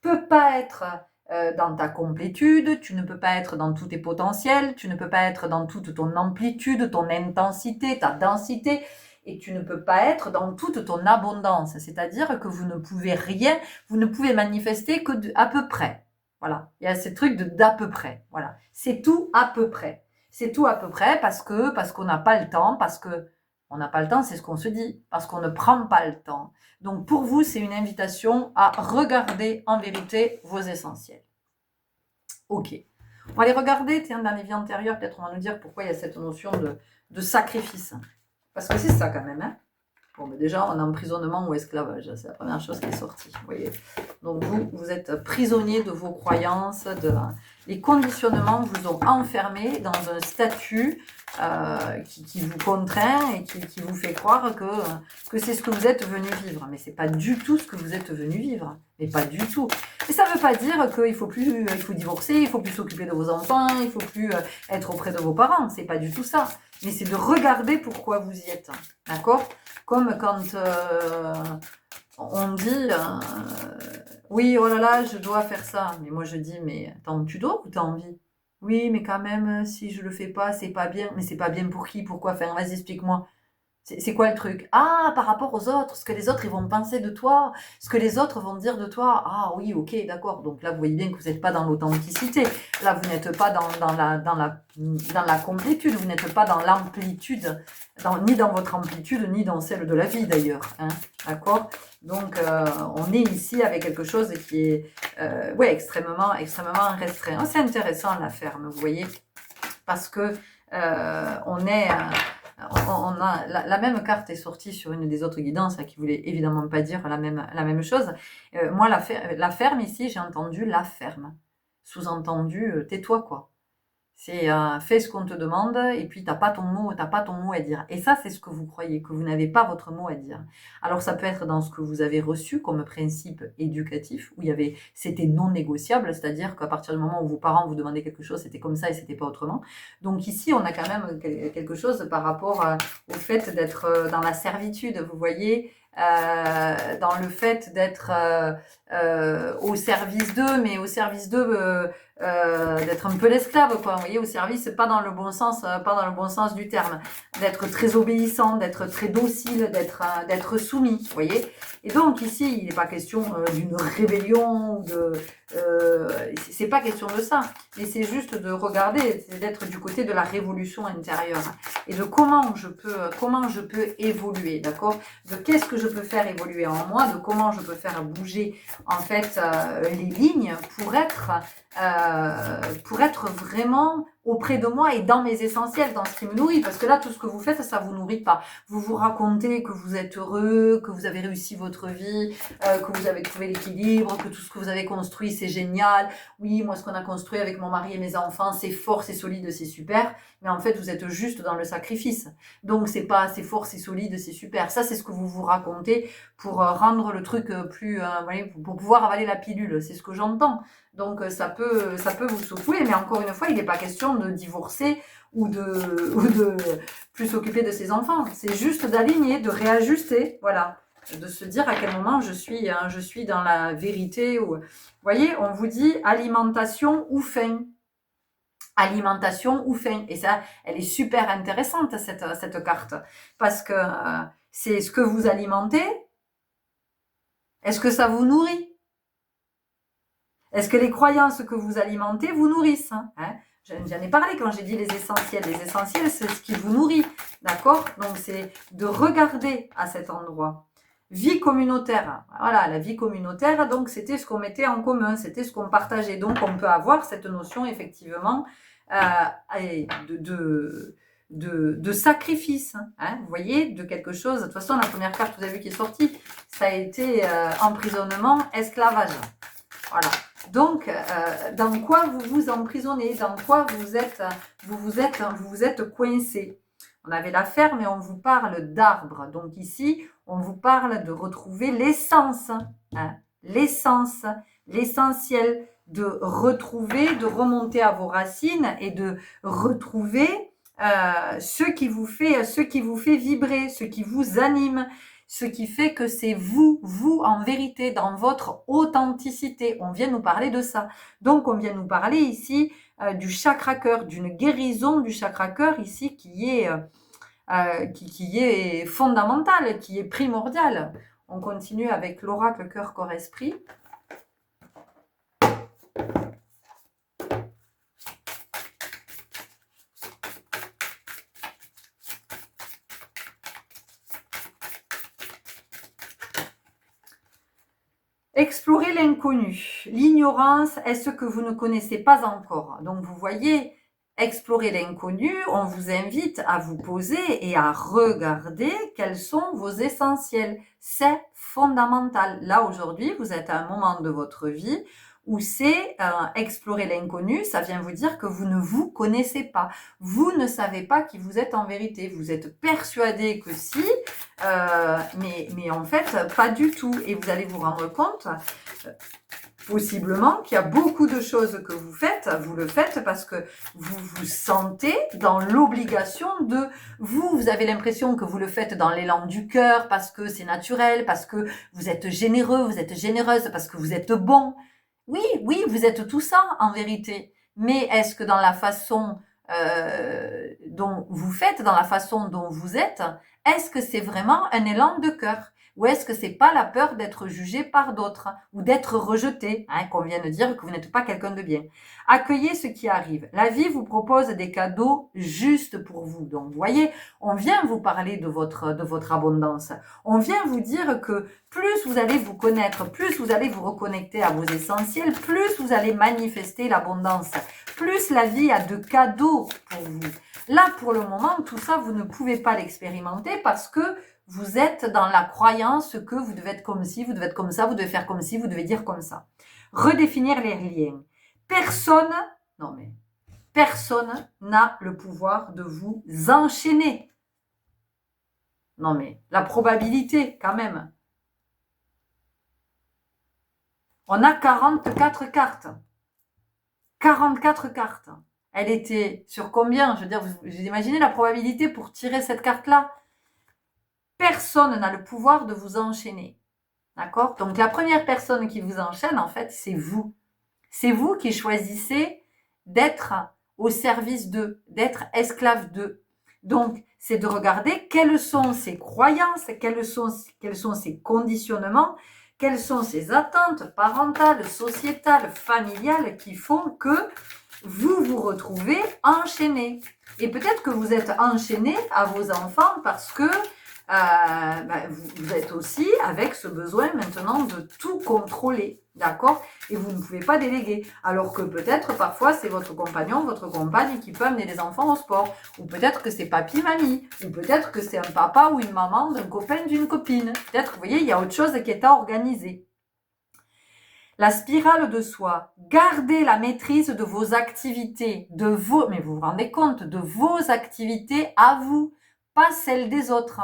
peux pas être dans ta complétude, tu ne peux pas être dans tous tes potentiels, tu ne peux pas être dans toute ton amplitude, ton intensité, ta densité. et tu ne peux pas être dans toute ton abondance. C'est-à-dire que vous ne pouvez rien, vous ne pouvez manifester que à peu près. Voilà, il y a ces trucs d'à peu près. Voilà, c'est tout à peu près. C'est tout à peu près parce qu'on n'a pas le temps, parce que on n'a pas le temps, c'est ce qu'on se dit, parce qu'on ne prend pas le temps. Donc pour vous, c'est une invitation à regarder en vérité vos essentiels. Ok. On va les regarder, tiens, dans les vies antérieures, peut-être on va nous dire pourquoi il y a cette notion de sacrifice. Parce que c'est ça quand même, hein. Bon, mais déjà, on a emprisonnement ou esclavage, c'est la première chose qui est sortie, vous voyez. Donc vous êtes prisonnier de vos croyances, les conditionnements vous ont enfermé dans un statut qui vous contraint et qui vous fait croire que c'est ce que vous êtes venu vivre. Mais c'est pas du tout ce que vous êtes venu vivre, mais pas du tout. Et ça veut pas dire qu'il faut plus, il faut divorcer, il faut plus s'occuper de vos enfants, il faut plus être auprès de vos parents, c'est pas du tout ça. Mais c'est de regarder pourquoi vous y êtes, d'accord ? Comme quand on dit oui, oh là là, je dois faire ça. Mais moi je dis, mais attends, tu dois ou t'as envie? Oui, mais quand même, si je le fais pas, c'est pas bien. Mais c'est pas bien pour qui? Pourquoi? Enfin, vas-y, explique-moi. C'est quoi le truc? Ah, par rapport aux autres, ce que les autres ils vont penser de toi, ce que les autres vont dire de toi. Ah oui, ok, d'accord. Donc là, vous voyez bien que vous n'êtes pas dans l'authenticité. Là, vous n'êtes pas dans la complétude, vous n'êtes pas dans l'amplitude, ni dans votre amplitude, ni dans celle de la vie d'ailleurs. Hein, d'accord? Donc, on est ici avec quelque chose qui est ouais, extrêmement restreint. C'est intéressant la ferme, vous voyez, parce que on est... on a la même carte est sortie sur une des autres guidances, qui voulait évidemment pas dire la même chose. Moi, la ferme ici, j'ai entendu la ferme. Sous-entendu, tais-toi quoi. C'est fais ce qu'on te demande et puis t'as pas ton mot à dire. Et ça, c'est ce que vous croyez, que vous n'avez pas votre mot à dire. Alors ça peut être dans ce que vous avez reçu comme principe éducatif, où c'était non négociable, c'est-à-dire qu'à partir du moment où vos parents vous demandaient quelque chose, c'était comme ça et c'était pas autrement. Donc ici, on a quand même quelque chose par rapport au fait d'être dans la servitude, vous voyez, dans le fait d'être au service d'eux, mais au service d'eux, d'être un peu l'esclave, quoi. Vous voyez, au service, pas dans le bon sens du terme, d'être très obéissant, d'être très docile, d'être soumis, vous voyez. Et donc ici, il n'est pas question d'une rébellion, c'est pas question de ça, mais c'est juste de regarder, c'est d'être du côté de la révolution intérieure et de comment je peux évoluer, d'accord, de qu'est-ce que je peux faire évoluer en moi, de comment je peux faire bouger en fait les lignes pour être vraiment auprès de moi et dans mes essentiels, dans ce qui me nourrit. Parce que là, tout ce que vous faites, ça vous nourrit pas. Vous vous racontez que vous êtes heureux, que vous avez réussi votre vie, que vous avez trouvé l'équilibre, que tout ce que vous avez construit, c'est génial. Oui, moi, ce qu'on a construit avec mon mari et mes enfants, c'est fort, c'est solide, c'est super. Mais en fait, vous êtes juste dans le sacrifice. Donc, c'est pas assez fort, c'est solide, c'est super. Ça, c'est ce que vous vous racontez pour rendre le truc plus... pour pouvoir avaler la pilule. C'est ce que j'entends. Donc ça peut vous secouer, mais encore une fois, il n'est pas question de divorcer ou de plus s'occuper de ses enfants. C'est juste d'aligner, de réajuster, voilà, de se dire à quel moment je suis dans la vérité. Vous voyez, on vous dit alimentation ou faim. Alimentation ou faim. Et ça, elle est super intéressante, cette carte, parce que c'est ce que vous alimentez. Est-ce que ça vous nourrit? Est-ce que les croyances que vous alimentez vous nourrissent, hein? J'en ai parlé quand j'ai dit les essentiels. Les essentiels, c'est ce qui vous nourrit, d'accord? Donc, c'est de regarder à cet endroit. Vie communautaire. Voilà, la vie communautaire, donc, c'était ce qu'on mettait en commun, c'était ce qu'on partageait. Donc, on peut avoir cette notion, effectivement, de sacrifice, hein, vous voyez, de quelque chose. De toute façon, la première carte, vous avez vu qui est sortie, ça a été emprisonnement, esclavage. Voilà. Donc, dans quoi vous vous emprisonnez, dans quoi vous vous êtes coincé. On avait la ferme et on vous parle d'arbre. Donc ici, on vous parle de retrouver l'essence, hein, l'essence, l'essentiel, de retrouver, de remonter à vos racines et de retrouver ce qui vous fait vibrer, ce qui vous anime. Ce qui fait que c'est vous en vérité, dans votre authenticité. On vient nous parler de ça. Donc, on vient nous parler ici du chakra cœur, d'une guérison du chakra cœur ici qui est qui est fondamentale, qui est primordiale. On continue avec l'oracle cœur, corps, esprit. Explorer l'inconnu. L'ignorance est ce que vous ne connaissez pas encore. Donc vous voyez, explorer l'inconnu, on vous invite à vous poser et à regarder quels sont vos essentiels. C'est fondamental. Là, aujourd'hui, vous êtes à un moment de votre vie où c'est explorer l'inconnu, ça vient vous dire que vous ne vous connaissez pas. Vous ne savez pas qui vous êtes en vérité. Vous êtes persuadé que si, mais en fait, pas du tout. Et vous allez vous rendre compte, possiblement, qu'il y a beaucoup de choses que vous le faites parce que vous vous sentez dans l'obligation de vous avez l'impression que vous le faites dans l'élan du cœur, parce que c'est naturel, parce que vous êtes généreux, vous êtes généreuse, parce que vous êtes bon. Oui, oui, vous êtes tout ça en vérité. Mais est-ce que dans la façon dont vous faites, dans la façon dont vous êtes, est-ce que c'est vraiment un élan de cœur? Ou est-ce que c'est pas la peur d'être jugé par d'autres ou d'être rejeté, qu'on vient de dire que vous n'êtes pas quelqu'un de bien? Accueillez ce qui arrive. La vie vous propose des cadeaux justes pour vous. Donc, vous voyez, on vient vous parler de votre abondance. On vient vous dire que plus vous allez vous connaître, plus vous allez vous reconnecter à vos essentiels, plus vous allez manifester l'abondance, plus la vie a de cadeaux pour vous. Là, pour le moment, tout ça, vous ne pouvez pas l'expérimenter parce que vous êtes dans la croyance que vous devez être comme ci, vous devez être comme ça, vous devez faire comme ci, vous devez dire comme ça. Redéfinir les liens. Personne n'a le pouvoir de vous enchaîner. Non mais, la probabilité, quand même. On a 44 cartes. 44 cartes. Elle était sur combien? Je veux dire, vous imaginez la probabilité pour tirer cette carte-là? Personne n'a le pouvoir de vous enchaîner. D'accord? Donc la première personne qui vous enchaîne, en fait, c'est vous. C'est vous qui choisissez d'être au service d'eux, d'être esclave d'eux. Donc, c'est de regarder quelles sont ces croyances, quels sont ces conditionnements, quelles sont ces attentes parentales, sociétales, familiales qui font que vous vous retrouvez enchaîné. Et peut-être que vous êtes enchaîné à vos enfants parce que vous êtes aussi avec ce besoin maintenant de tout contrôler, d'accord? Et vous ne pouvez pas déléguer. Alors que peut-être parfois c'est votre compagnon, votre compagne qui peut amener les enfants au sport. Ou peut-être que c'est papy, mamie. Ou peut-être que c'est un papa ou une maman d'un copain, d'une copine. Peut-être, vous voyez, il y a autre chose qui est à organiser. La spirale de soi. Gardez la maîtrise de vos activités, mais vous vous rendez compte, de vos activités à vous, pas celles des autres.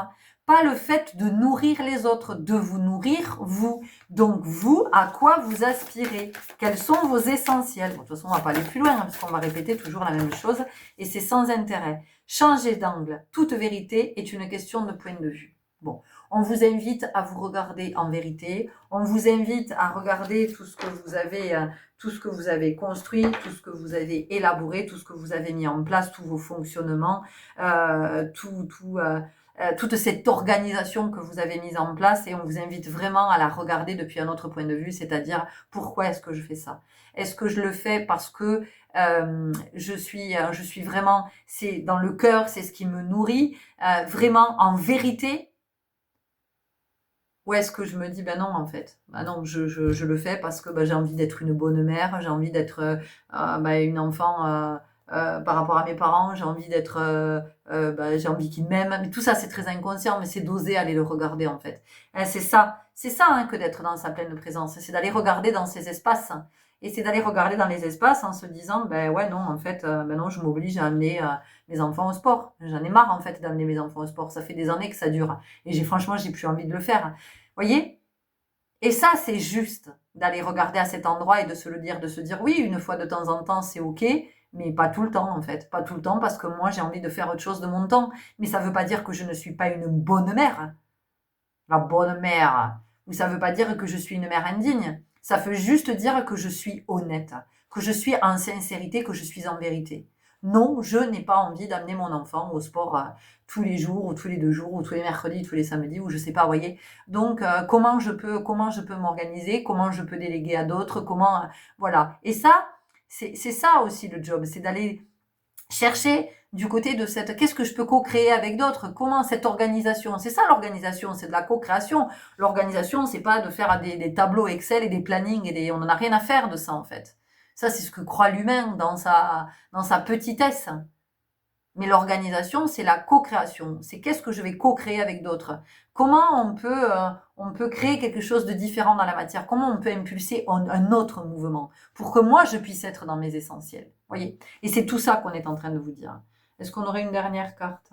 Pas le fait de nourrir les autres, de vous nourrir vous. Donc vous, à quoi vous aspirez? Quels sont vos essentiels? Bon, de toute façon, on va pas aller plus loin, parce qu'on va répéter toujours la même chose, et c'est sans intérêt. Changez d'angle. Toute vérité est une question de point de vue. Bon, on vous invite à vous regarder en vérité. On vous invite à regarder tout ce que vous avez construit, tout ce que vous avez élaboré, tout ce que vous avez mis en place, tous vos fonctionnements, toute cette organisation que vous avez mise en place, et on vous invite vraiment à la regarder depuis un autre point de vue, c'est-à-dire pourquoi est-ce que je fais ça? Est-ce que je le fais parce que je suis vraiment, c'est dans le cœur, c'est ce qui me nourrit, vraiment en vérité? Ou est-ce que je me dis, ben non, en fait, ben non, je le fais parce que j'ai envie d'être une bonne mère, j'ai envie d'être une enfant par rapport à mes parents, j'ai envie d'être, j'ai envie qu'ils m'aiment. Mais tout ça, c'est très inconscient, mais c'est d'oser aller le regarder, en fait. C'est ça que d'être dans sa pleine présence, c'est d'aller regarder dans ces espaces. Et c'est d'aller regarder dans les espaces en se disant, ben ouais, non, en fait, non, je m'oblige à amener mes enfants au sport. J'en ai marre, en fait, d'amener mes enfants au sport. Ça fait des années que ça dure. Et franchement, j'ai plus envie de le faire. Voyez? Et ça, c'est juste d'aller regarder à cet endroit et de se le dire, de se dire oui, une fois de temps en temps, c'est ok, mais pas tout le temps en fait. Pas tout le temps parce que moi, j'ai envie de faire autre chose de mon temps. Mais ça ne veut pas dire que je ne suis pas une bonne mère. La bonne mère. Ou ça ne veut pas dire que je suis une mère indigne. Ça veut juste dire que je suis honnête, que je suis en sincérité, que je suis en vérité. Non, je n'ai pas envie d'amener mon enfant au sport tous les jours, ou tous les 2 jours, ou tous les mercredis, tous les samedis, ou je sais pas, vous voyez. Donc, comment je peux m'organiser, comment je peux déléguer à d'autres, voilà. Et ça, c'est ça aussi le job, c'est d'aller chercher du côté de qu'est-ce que je peux co-créer avec d'autres, comment cette organisation, c'est ça l'organisation, c'est de la co-création. L'organisation, c'est pas de faire des tableaux Excel et des plannings on en a rien à faire de ça en fait. Ça, c'est ce que croit l'humain dans sa petitesse. Mais l'organisation, c'est la co-création. C'est qu'est-ce que je vais co-créer avec d'autres. Comment on peut créer quelque chose de différent dans la matière. Comment on peut impulser un autre mouvement pour que moi, je puisse être dans mes essentiels. Voyez. Et c'est tout ça qu'on est en train de vous dire. Est-ce qu'on aurait une dernière carte?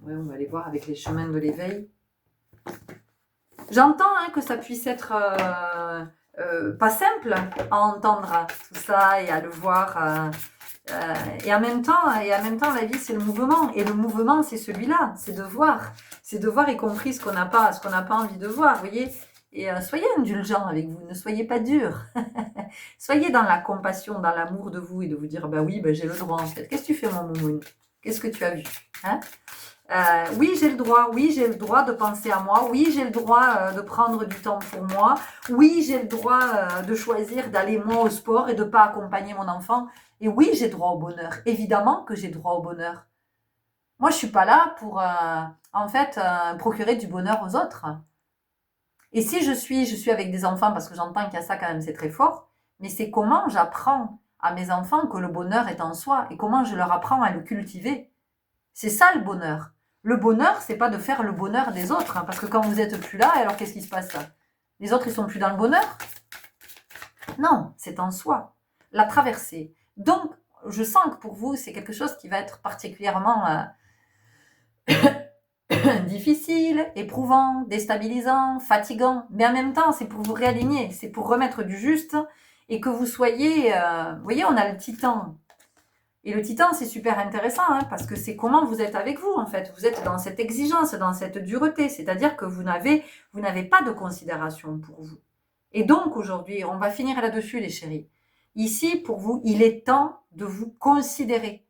Oui, on va aller voir avec les chemins de l'éveil. J'entends que ça puisse être pas simple à entendre tout ça et à le voir. Et en même temps, la vie, c'est le mouvement. Et le mouvement, c'est celui-là, c'est de voir. C'est de voir y compris ce qu'on n'a pas envie de voir, vous voyez. Et soyez indulgents avec vous, ne soyez pas durs. Soyez dans la compassion, dans l'amour de vous et de vous dire, bah oui, bah, j'ai le droit en fait. Qu'est-ce que tu fais, mon moumoune? Qu'est-ce que tu as vu, hein? Oui, j'ai le droit de penser à moi. Oui, j'ai le droit de prendre du temps pour moi. Oui, j'ai le droit de choisir d'aller moi au sport et de pas accompagner mon enfant. Et oui, j'ai droit au bonheur. Évidemment que j'ai droit au bonheur. Moi, je suis pas là pour, en fait, procurer du bonheur aux autres. Et si je suis avec des enfants, parce que j'entends qu'il y a ça quand même, c'est très fort, mais c'est comment j'apprends à mes enfants que le bonheur est en soi et comment je leur apprends à le cultiver. C'est ça le bonheur. Le bonheur, c'est pas de faire le bonheur des autres, hein, parce que quand vous êtes plus là, alors qu'est-ce qui se passe? Les autres, ils sont plus dans le bonheur? Non, c'est en soi. La traversée. Donc, je sens que pour vous, c'est quelque chose qui va être particulièrement difficile, éprouvant, déstabilisant, fatigant. Mais en même temps, c'est pour vous réaligner, c'est pour remettre du juste et que vous soyez... vous voyez, on a le titan. Et le titan, c'est super intéressant, hein, parce que c'est comment vous êtes avec vous, en fait. Vous êtes dans cette exigence, dans cette dureté, c'est-à-dire que vous n'avez pas de considération pour vous. Et donc, aujourd'hui, on va finir là-dessus, les chéris. Ici, pour vous, il est temps de vous considérer.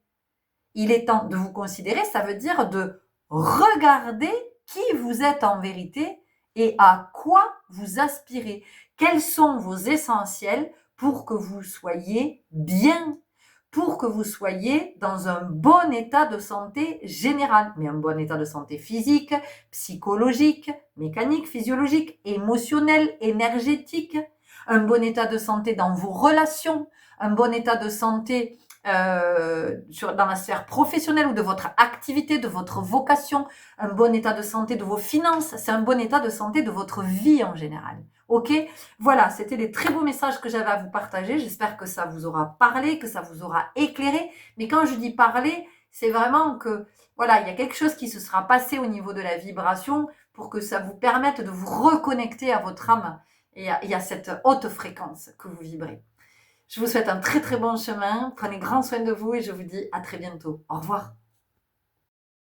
Il est temps de vous considérer, ça veut dire de regarder qui vous êtes en vérité et à quoi vous aspirez. Quels sont vos essentiels pour que vous soyez bien, pour que vous soyez dans un bon état de santé général, mais un bon état de santé physique, psychologique, mécanique, physiologique, émotionnel, énergétique, un bon état de santé dans vos relations, un bon état de santé dans la sphère professionnelle ou de votre activité, de votre vocation, un bon état de santé de vos finances, c'est un bon état de santé de votre vie en général. Ok, voilà, c'était des très beaux messages que j'avais à vous partager. J'espère que ça vous aura parlé, que ça vous aura éclairé. Mais quand je dis parler, c'est vraiment que, voilà, il y a quelque chose qui se sera passé au niveau de la vibration pour que ça vous permette de vous reconnecter à votre âme et à cette haute fréquence que vous vibrez. Je vous souhaite un très très bon chemin. Prenez grand soin de vous et je vous dis à très bientôt. Au revoir.